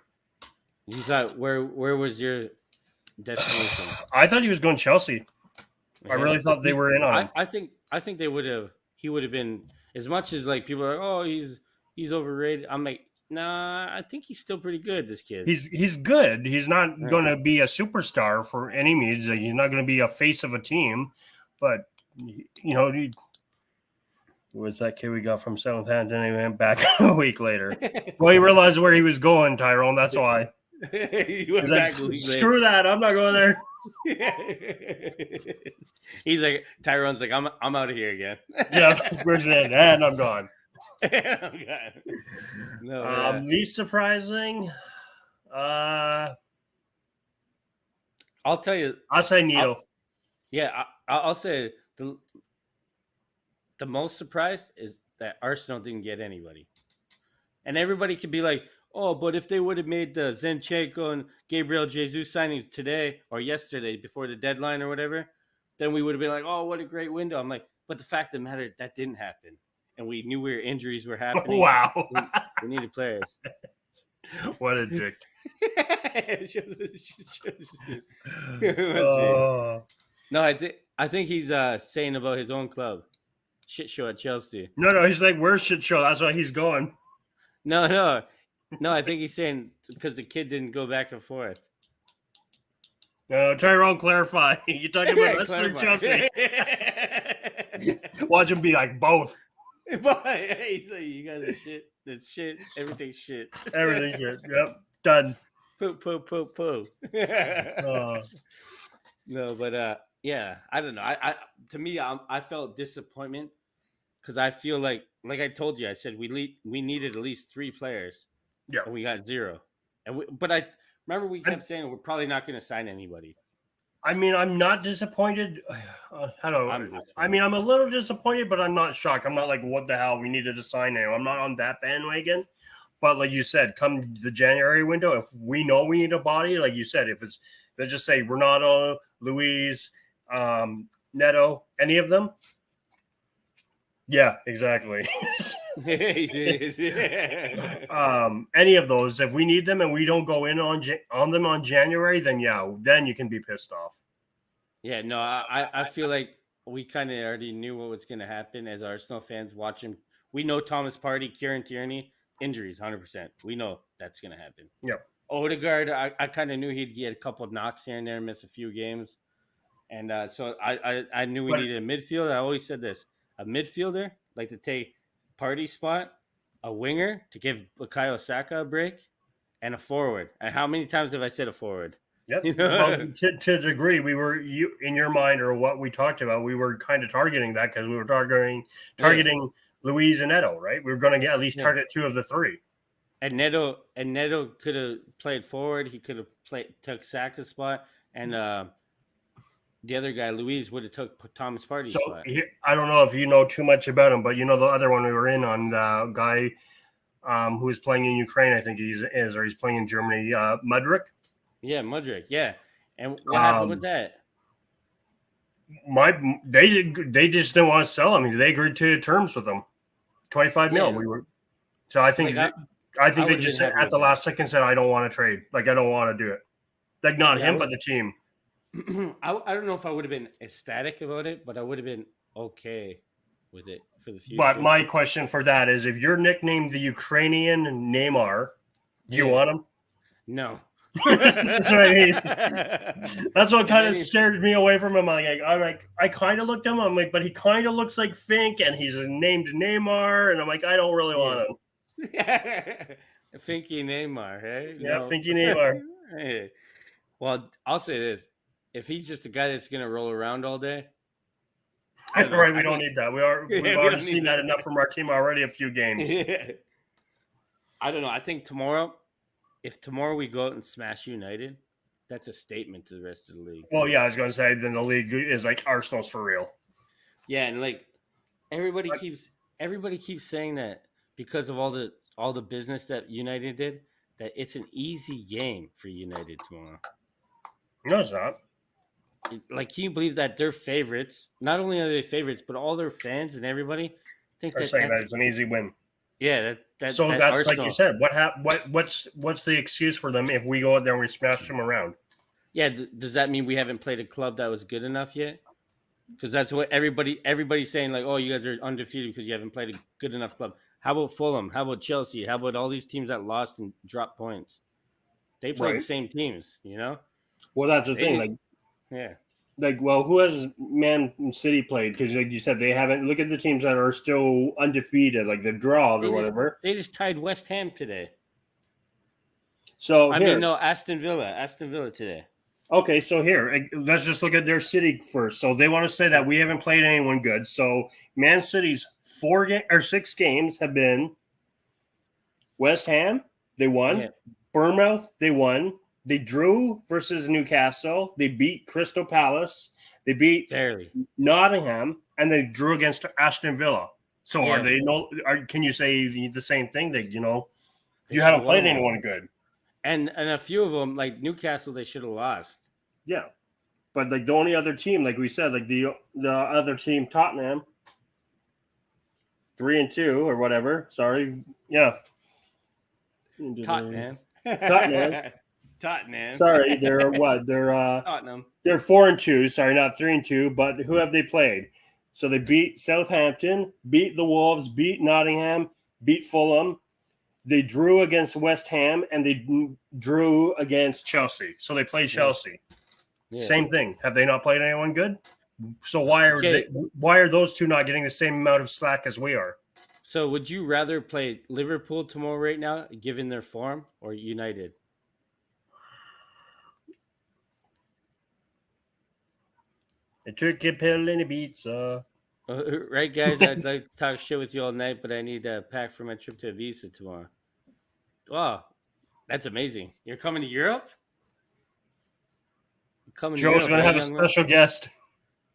You thought where was your destination? I thought he was going Chelsea. I Yeah. really thought they were in on him. I think they would have. He would have been as much as like people are like, oh, he's overrated. I'm like, nah. I think he's still pretty good. This kid. He's good. He's not Yeah. going to be a superstar for any means. Like, he's not going to be a face of a team, but was that kid we got from Southampton and he went back a week later. Well, he realized where he was going, Tyrone. That's why. He went He's back like, a week later. screw that. I'm not going there. He's like Tyrone's like I'm out of here again. Yeah, where's it? And I'm gone. No, Least surprising. I'll tell you. I'll say Needle. I'll say the most surprise is that Arsenal didn't get anybody, and everybody could be like, oh, but if they would have made the Zinchenko and Gabriel Jesus signings today or yesterday before the deadline or whatever, then we would have been like, oh, what a great window. I'm like, but the fact of the matter, that didn't happen. And we knew injuries were happening. Wow. We needed players. What a dick. No, I think he's saying about his own club. Shit show at Chelsea. No, he's like, where's shit show? That's why he's going. No, I think he's saying because the kid didn't go back and forth. No, Tyrone, clarify. You're talking about Leicester Chelsea. Watch him be like both. He's like, you guys are shit. That's shit. Everything's shit. Everything's shit. Yep. Done. Poo. No, but yeah, I don't know. I to me, I felt disappointment because I feel like I told you, I said we needed at least 3 players. Yeah. And we got 0. But I remember we kept saying we're probably not going to sign anybody. I mean, I'm not disappointed. I don't know. I'm a little disappointed, but I'm not shocked. I'm not like, what the hell? We needed to sign him. I'm not on that bandwagon. But like you said, come the January window, if we know we need a body, like you said, if let's just say Ronaldo, Luis, Neto, any of them. Yeah, exactly. Any of those, if we need them and we don't go in on them on January, then then you can be pissed off. Yeah, no, I feel like we kind of already knew what was going to happen as Arsenal fans watching. We know Thomas Partey, Kieran Tierney, injuries, 100%. We know that's going to happen. Yep. Odegaard, I kind of knew he'd get a couple of knocks here and there, miss a few games. And so I knew we needed a midfielder. I always said this, a midfielder, like to take Partey's spot, a winger to give Bukayo Saka a break, and a forward. And how many times have I said a forward? Yep. Well, to a degree, we were in your mind or what we talked about. We were kind of targeting that because we were targeting Luis and Neto, right? We were going to get at least target 2 of the 3. And Neto could have played forward. He could have took Saka's spot, and the other guy, Luis, would have took Thomas Partey's spot. I don't know if you know too much about him, but you know the other one we were in on, the guy who is playing in Ukraine. I think he's playing in Germany. Mudryk. Yeah, Mudryk. Yeah. And what happened with that? They just didn't want to sell him. They agreed to terms with him, 25 mil. We were so I think they just said at the last second said I don't want to trade. Like I don't want to do it. Like not him, but the team. I don't know if I would have been ecstatic about it, but I would have been okay with it for the future. But my question for that is, if you're nicknamed the Ukrainian Neymar, do you want him? No. That's what I mean. That's what kind of scared me away from him. I kind of looked at him. I'm like, but he kind of looks like Fink, and he's named Neymar, and I'm like, I don't really want him. Finky Neymar, hey? Yeah, no. Finky Neymar. Hey. Well, I'll say this: if he's just a guy that's gonna roll around all day, right? We don't need that. We've already seen that enough from our team already. A few games. I don't know. I think tomorrow. If tomorrow we go out and smash United, that's a statement to the rest of the league. Well, yeah, I was going to say then the league is like Arsenal's for real. Yeah, and like everybody keeps saying that because of all the business that United did, that it's an easy game for United tomorrow. No, it's not. Like, can you believe that they're favorites? Not only are they favorites, but all their fans and everybody think are saying that it's an easy win. Yeah, so that's Arsenal. Like you said. What's the excuse for them if we go out there and we smash them around? Yeah, does that mean we haven't played a club that was good enough yet? Because that's what everybody's saying. Like, oh, you guys are undefeated because you haven't played a good enough club. How about Fulham? How about Chelsea? How about all these teams that lost and dropped points? They played the same teams, you know. Well, that's the thing. Who has Man City played? Because like you said, they haven't. Look at the teams that are still undefeated, like the draws or whatever. They just tied West Ham today. So Aston Villa today. Okay, so here, let's just look at their City first. So they want to say that we haven't played anyone good. So Man City's 6 games have been West Ham, they won. Yeah. Bournemouth, they won. They drew versus Newcastle. They beat Crystal Palace. They beat Nottingham, and they drew against Aston Villa. So are they can you say the same thing? That you haven't played anyone good, and a few of them like Newcastle, they should have lost. Yeah, but like the only other team, like we said, like the other team, Tottenham, 3-2 or whatever. Sorry, yeah, Tottenham. Sorry, they're what? They're Tottenham. They're 4-2. Sorry, not 3-2. But who have they played? So they beat Southampton, beat the Wolves, beat Nottingham, beat Fulham. They drew against West Ham, and they drew against Chelsea. So they played Chelsea. Yeah. Same thing. Have they not played anyone good? So why are those two not getting the same amount of slack as we are? So would you rather play Liverpool tomorrow right now, given their form, or United? I took a pill and a pizza. Right, guys? I'd like to talk shit with you all night, but I need a pack for my trip to Ibiza tomorrow. Wow, that's amazing. You're coming to Europe? Joe's going to have a special guest.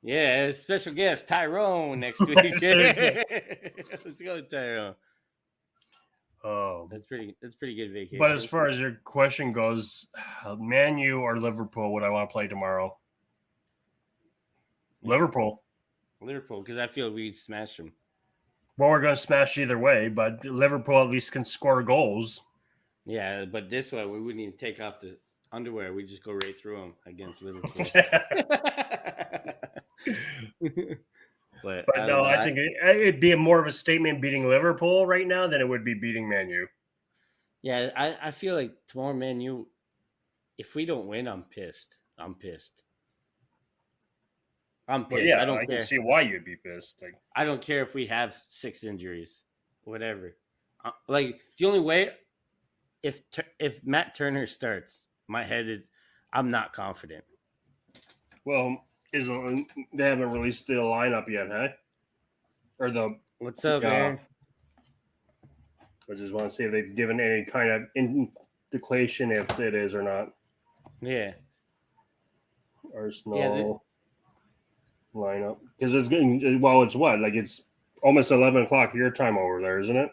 Yeah, a special guest, Tyrone, next week. Let's go, Tyrone. Oh, that's pretty good vacation. But as far as your question goes, Man U or Liverpool, would I want to play tomorrow? Liverpool, because I feel we'd smash them. Well, we're going to smash either way, but Liverpool at least can score goals. Yeah, but this way we wouldn't even take off the underwear. We just go right through them against Liverpool. But no, I think it'd be more of a statement beating Liverpool right now than it would be beating Man U. Yeah, I feel like tomorrow, Man U, if we don't win, I'm pissed. Yeah, I don't care. Can see why you'd be pissed. Like, I don't care if we have 6 injuries, whatever. Like the only way, if Matt Turner starts, my head is, I'm not confident. Well, they haven't released the lineup yet, huh? Or the what's up, man? I just want to see if they've given any kind of indication if it is or not. Yeah. Arsenal. Lineup because it's getting it's what, like it's almost 11 o'clock your time over there, isn't it?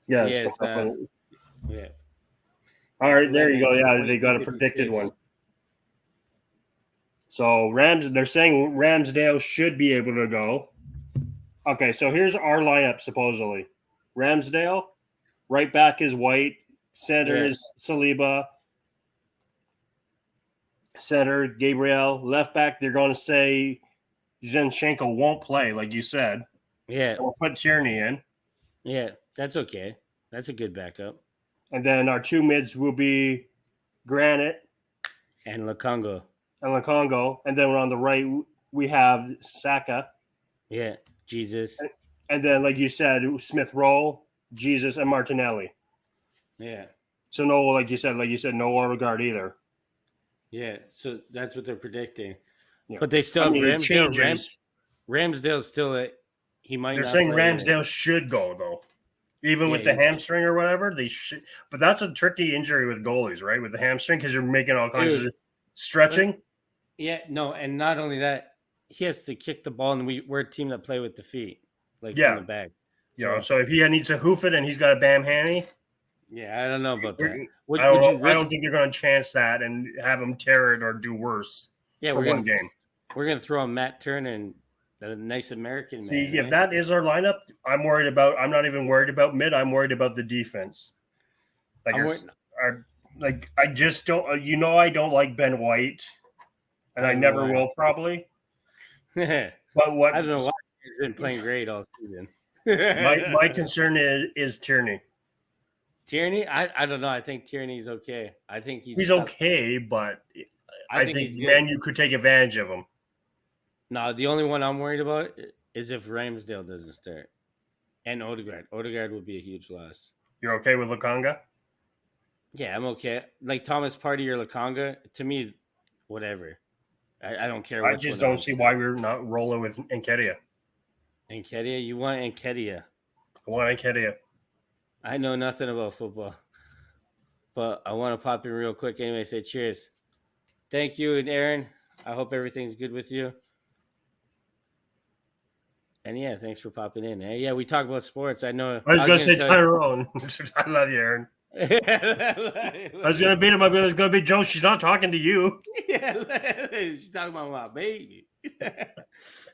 Yeah, Yeah, it's it's coming up. yeah. All It's right, there you go. 11 Yeah, they got a predicted 22:56. one. So they're saying Ramsdale should be able to go. Okay, so here's our lineup supposedly. Ramsdale, right back is White, center Yeah, is Saliba, center Gabriel, left back they're going to say Zinchenko won't play, like you said. yeah, We'll put Tierney in, yeah. That's okay. That's a good backup. and then our two mids will be Granite And Lukongo. and Lakongo, and then on the right we have Saka, Yeah, Jesus. and then like you said, Smith Rowe, Jesus, and Martinelli. Yeah, So no, like you said, no Odegaard either. yeah. So that's what they're predicting. Yeah. But they still I have mean, it Ramsdale. changes. Ramsdale's still he might They're not saying play. Ramsdale should go though, even Yeah, with the hamstring or whatever. They should, but that's a tricky injury with goalies, right? With the hamstring, because you're making all kinds of stretching. Yeah, no, and not only that, he has to kick the ball, and we're a team that play with the feet, like from Yeah, the back. so if he needs to hoof it and he's got a bam handy, Yeah, I don't know about that. I Would don't you know. I risk? don't think you're going to chance that and have him tear it or do worse Yeah, for one game. We're gonna throw on Matt Turner and the nice American man. See, if right? that is our lineup, I'm not even worried about mid. I'm worried about the defense. Like, I just don't. I don't like Ben White, and I never will probably. I But what don't know why he's been playing great all season. my concern is Tierney. Tierney, I don't know. I think Tierney's okay. I think He's okay, but I think he's good. Man, you could take advantage of him. No, the only one I'm worried about is if Ramsdale doesn't start. And Odegaard. Odegaard would be a huge loss. You're okay with Lukonga? Yeah, I'm okay. Like Thomas Partey or Lukonga, to me, whatever. I don't care. I just don't see why we're not rolling with Nketiah. Nketiah? You want Nketiah? I want Nketiah. I know nothing about football. But I want to pop in real quick anyway, say cheers. Thank you, and Aaron. I hope everything's good with you. And yeah, thanks for popping in. Hey, yeah, we talk about sports. I know. I was going to say Tyrone. I love you, Aaron. I was going to beat him. I was going to be Joe. She's not talking to you. Yeah, she's talking about my baby.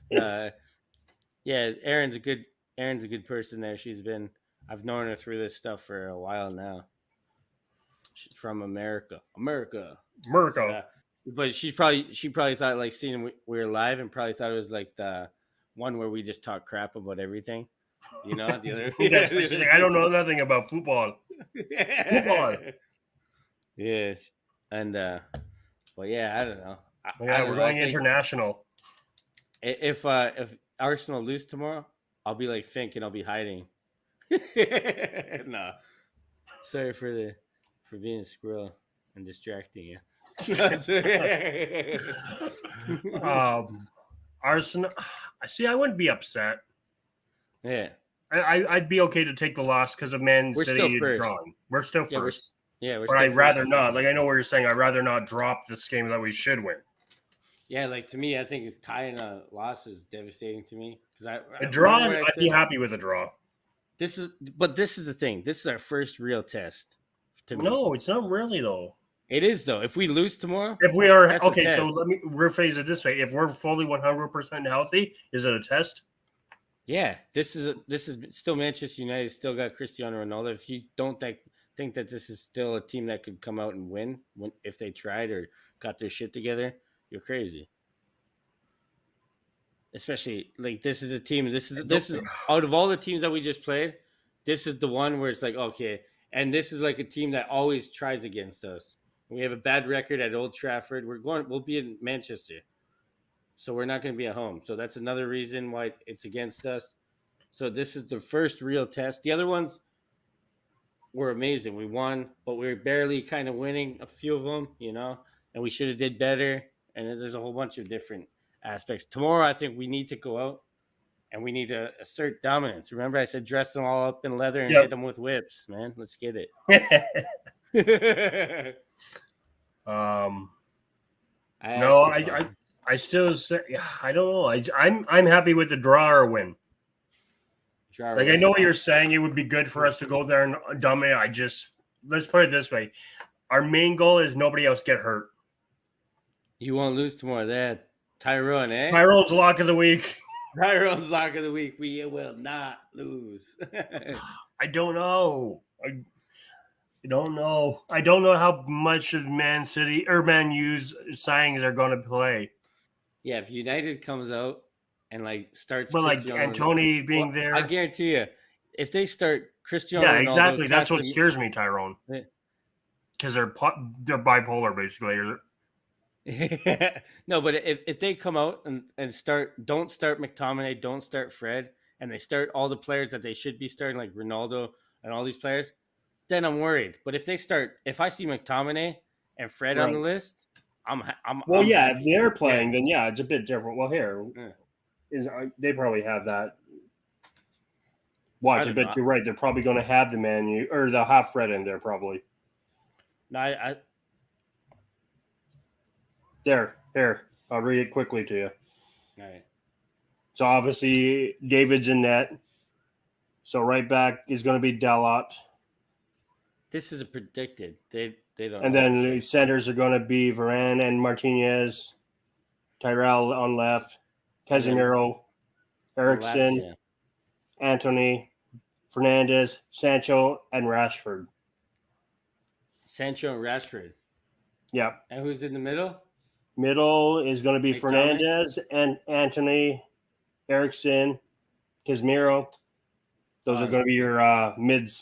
Yeah, Aaron's a good person there. I've known her through this stuff for a while now. She's from America. But she probably thought like seeing we were live and probably thought it was like the one where we just talk crap about everything. You know, the other. She's like, I don't know nothing about football. Yes, and well, yeah, I don't know. We're going international. If Arsenal lose tomorrow, I'll be like Fink and I'll be hiding. No, sorry for being a squirrel and distracting you. Arsenal. See, I wouldn't be upset. Yeah, I'd be okay to take the loss because of Man City drawing. We're still first. But I'd rather not. Like I know what you're saying. I'd rather not drop this game that we should win. Yeah, like to me, I think tying a loss is devastating to me because a draw. I'd be happy with a draw. This is the thing. This is our first real test. To me. No, it's not really though. It is though. If we lose tomorrow, if we are okay, so let me rephrase it this way: if we're fully 100% healthy, is it a test? Yeah, this is still Manchester United. Still got Cristiano Ronaldo. If you don't think that this is still a team that could come out and win if they tried or got their shit together, you're crazy. Especially like this is a team. This is out of all the teams that we just played, this is the one where it's like okay, and this is like a team that always tries against us. We have a bad record at Old Trafford. We'll be in Manchester. So we're not going to be at home. So that's another reason why it's against us. So this is the first real test. The other ones were amazing. We won, but we were barely kind of winning a few of them, you know, and we should have did better. And there's a whole bunch of different aspects. Tomorrow, I think we need to go out and we need to assert dominance. Remember I said dress them all up in leather and hit them with whips, man. Let's get it. I still say I don't know. I'm happy with the draw or win. Like, I know what you're saying. It would be good for us to go there and dominate. Let's put it this way. Our main goal is nobody else get hurt. You won't lose tomorrow. That Tyrone, eh? Tyrone's lock of the week. Tyrone's lock of the week. We will not lose. I don't know. I don't know. I don't know how much of Man City or Man U's signings are going to play. Yeah, if United comes out and starts, but like Antony being there, I guarantee you, if they start Cristiano, yeah, Ronaldo, exactly. That's what scares me, Tyrone, because they're bipolar basically. No, but if they come out and don't start McTominay, don't start Fred, and they start all the players that they should be starting, like Ronaldo and all these players, then I'm worried. But if I see McTominay and Fred on the list, I'm if they're playing, then it's a bit different. Well, here they probably have that. Watch, I bet you're right. They're probably going to have the menu, or they'll have Fred in there probably. No, Here, I'll read it quickly to you. All right. So obviously David's in net. So right back is going to be Dalot. This is a predicted. They don't. And then the centers are going to be Varane and Martinez, Tyrell on left, Casemiro, Eriksson, Antony, Fernandez, Sancho, and Rashford. Sancho and Rashford. Yeah. And who's in the middle? Middle is going to be Fernandez and Antony, Eriksson, Casemiro. Those are going to be your mids.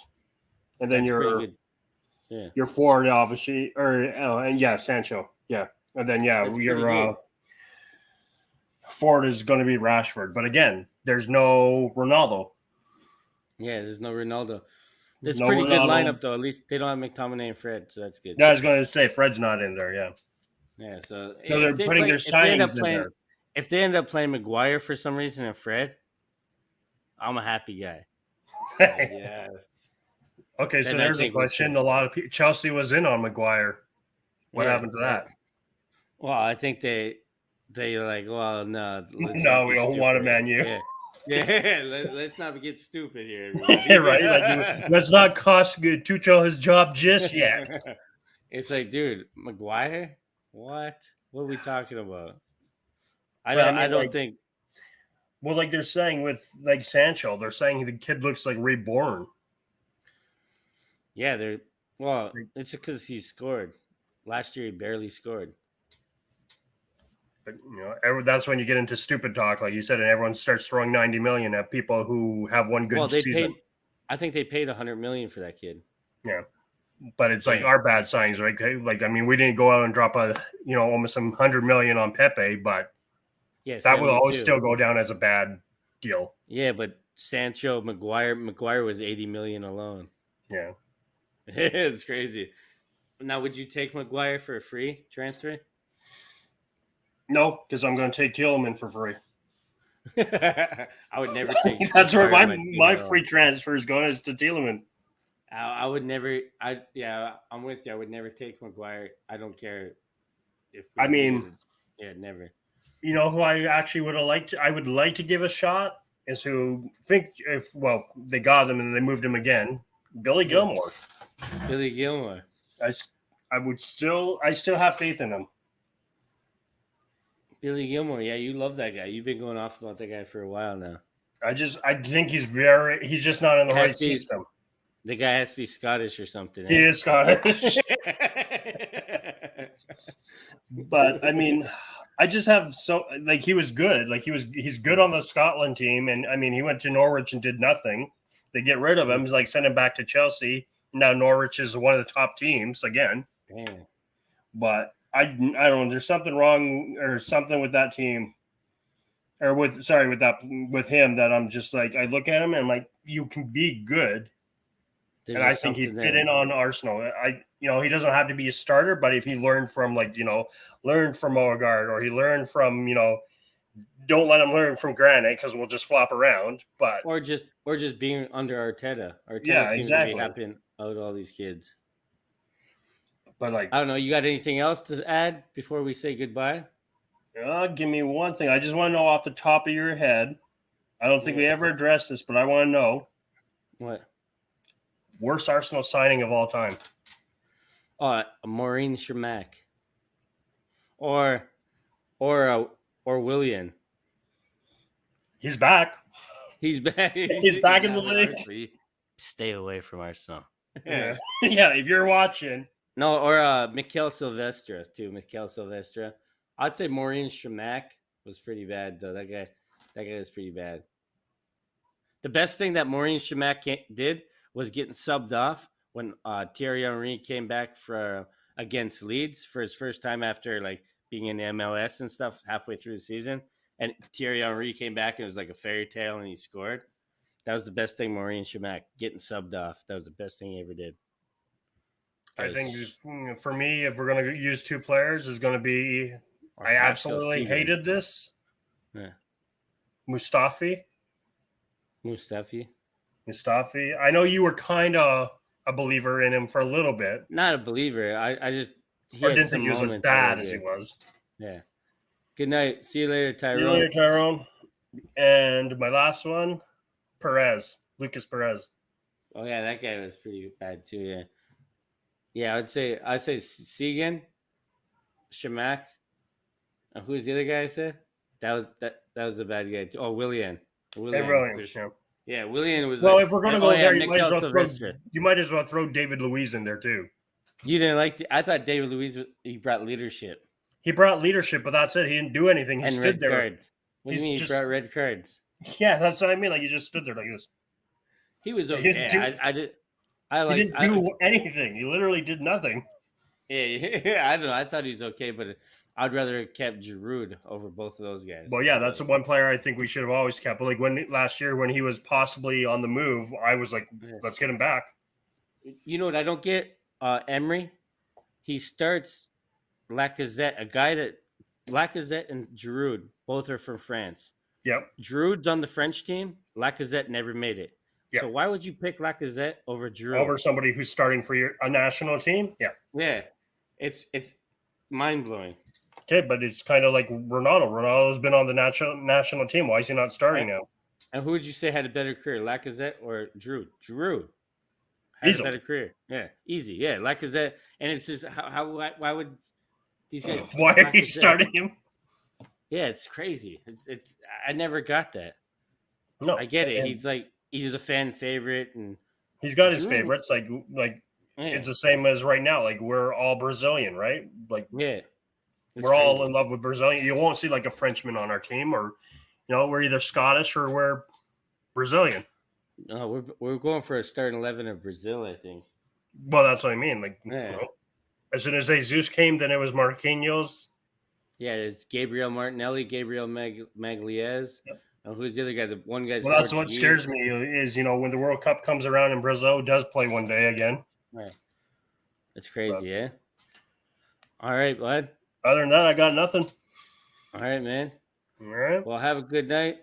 And then your forward, obviously, Sancho. Yeah. And then, your forward is going to be Rashford. But again, there's no Ronaldo. Yeah, there's no Ronaldo. That's a pretty good lineup, though. At least they don't have McTominay and Fred, so that's good. Yeah, I was going to say Fred's not in there, yeah. Yeah, so they're putting their signings in there. If they end up playing Maguire for some reason and Fred, I'm a happy guy. Yes. Okay, so there's a question. A lot of people, Chelsea was in on Maguire. What happened to that? Well, I think they like, well, no. No, we don't want a Man U. Yeah, let's not get stupid here. Right? Like, let's not cost Tuchel his job just yet. It's like, dude, Maguire? What are we talking about? I don't think. Well, like they're saying with like Sancho, they're saying the kid looks like reborn. Yeah, it's because he scored. Last year he barely scored. But that's when you get into stupid talk, like you said, and everyone starts throwing 90 million at people who have one good season. I think they paid 100 million for that kid. Yeah. But it's like our bad signs, right? Like, I mean, we didn't go out and drop almost some 100 million on Pepe, but that will always still go down as a bad deal. Yeah, but Sancho, Maguire was 80 million alone. Yeah. It's crazy. Now, would you take Maguire for a free transfer? No, because I'm going to take Tielemans for free. I would never take. That's where my free transfer is going, is to Tielemans. I would never. I'm with you. I would never take Maguire. I don't care if. Never. You know who I actually would have liked? I would like to give a shot is who they got him and they moved him again. Billy Gilmore. Billy Gilmore. I still have faith in him. Billy Gilmore. Yeah, you love that guy. You've been going off about that guy for a while now. I think he's just not in the right system. The guy has to be Scottish or something. He is Scottish. But I mean, I just have he was good. Like he's good on the Scotland team, and I mean he went to Norwich and did nothing. They get rid of him. He's like send him back to Chelsea. Now Norwich is one of the top teams again. Damn. But I don't know. There's something wrong or something with that team, or with him that I'm just like I look at him and like you can be good. And I think he'd fit in on Arsenal. He doesn't have to be a starter, but if he learned from Odegaard, or he learned from, don't let him learn from Granite because we'll just flop around. But or just being under Arteta. Arteta seems to be helping out all these kids. But I don't know. You got anything else to add before we say goodbye? Give me one thing. I just want to know off the top of your head. I don't think we ever addressed this, but I want to know What? worst Arsenal signing of all time. Maureen Schmack. Or Willian. He's back. He's back. He's back in the league. Honestly, stay away from Arsenal. Yeah. Yeah, if you're watching. No, or Mikel Silvestre too. Mikel Silvestre. I'd say Maureen Schmack was pretty bad though. That guy was pretty bad. The best thing that Maureen Schmack did was getting subbed off when Thierry Henry came back for against Leeds for his first time after like being in the MLS and stuff halfway through the season. And Thierry Henry came back and it was like a fairy tale and he scored. That was the best thing, Maureen Schmack, getting subbed off. That was the best thing he ever did. I think for me, if we're going to use two players, is going to be I absolutely hated this. Yeah. Mustafi. I know you were kind of a believer in him for a little bit. Not a believer. I just didn't think he was as bad as he was. Yeah. Good night. See you later, Tyrone. See you later, Tyrone. And my last one, Lucas Perez. Oh yeah, that guy was pretty bad too. Yeah. Yeah, I'd say Segan, Shamak. Who's the other guy I said? That was a bad guy too. Oh, Willian. Yeah, Willian was. Well, if we're gonna go there, you might as well throw David Luiz in there too. You didn't like I thought David Luiz he brought leadership. He brought leadership, but that's it. He didn't do anything. He stood there. Cards. What do you mean he brought red cards? Yeah, that's what I mean. Like he just stood there like this. He was okay. He didn't do anything. He literally did nothing. Yeah, I don't know. I thought he was okay, but I'd rather have kept Giroud over both of those guys. Well, yeah, that's the one player I think we should have always kept. But like last year when he was possibly on the move, I was like, let's get him back. You know what I don't get? Emery, he starts Lacazette, Lacazette and Giroud, both are from France. Yep. Giroud's on the French team. Lacazette never made it. Yep. So why would you pick Lacazette over Giroud? Over somebody who's starting for a national team? Yeah. Yeah. It's mind-blowing. Okay, but it's kind of like Ronaldo. Ronaldo's been on the national team. Why is he not starting now? And who would you say had a better career, Lacazette or Giroud? Giroud had a better career. Yeah, easy. Yeah, Lacazette. And it's just why would these guys? Why are you starting him? Yeah, it's crazy. It's I never got that. No, I get it. He's a fan favorite, and he's got his favorites. It's the same as right now. Like we're all Brazilian, right? Like we're crazy. All in love with Brazilian. You won't see like a Frenchman on our team, or we're either Scottish or we're Brazilian. No, we're going for a starting 11 of Brazil, I think. Well, that's what I mean. Like as soon as Jesus came, then it was Marquinhos. Yeah, it's Gabriel Martinelli, Gabriel Magalhaes. Yep. Who's the other guy? The one guy's. Well, that's what scares me is when the World Cup comes around and Brazil does play one day again. Right. That's crazy, yeah. All right, bud. Other than that, I got nothing. All right, man. All right. Well, have a good night.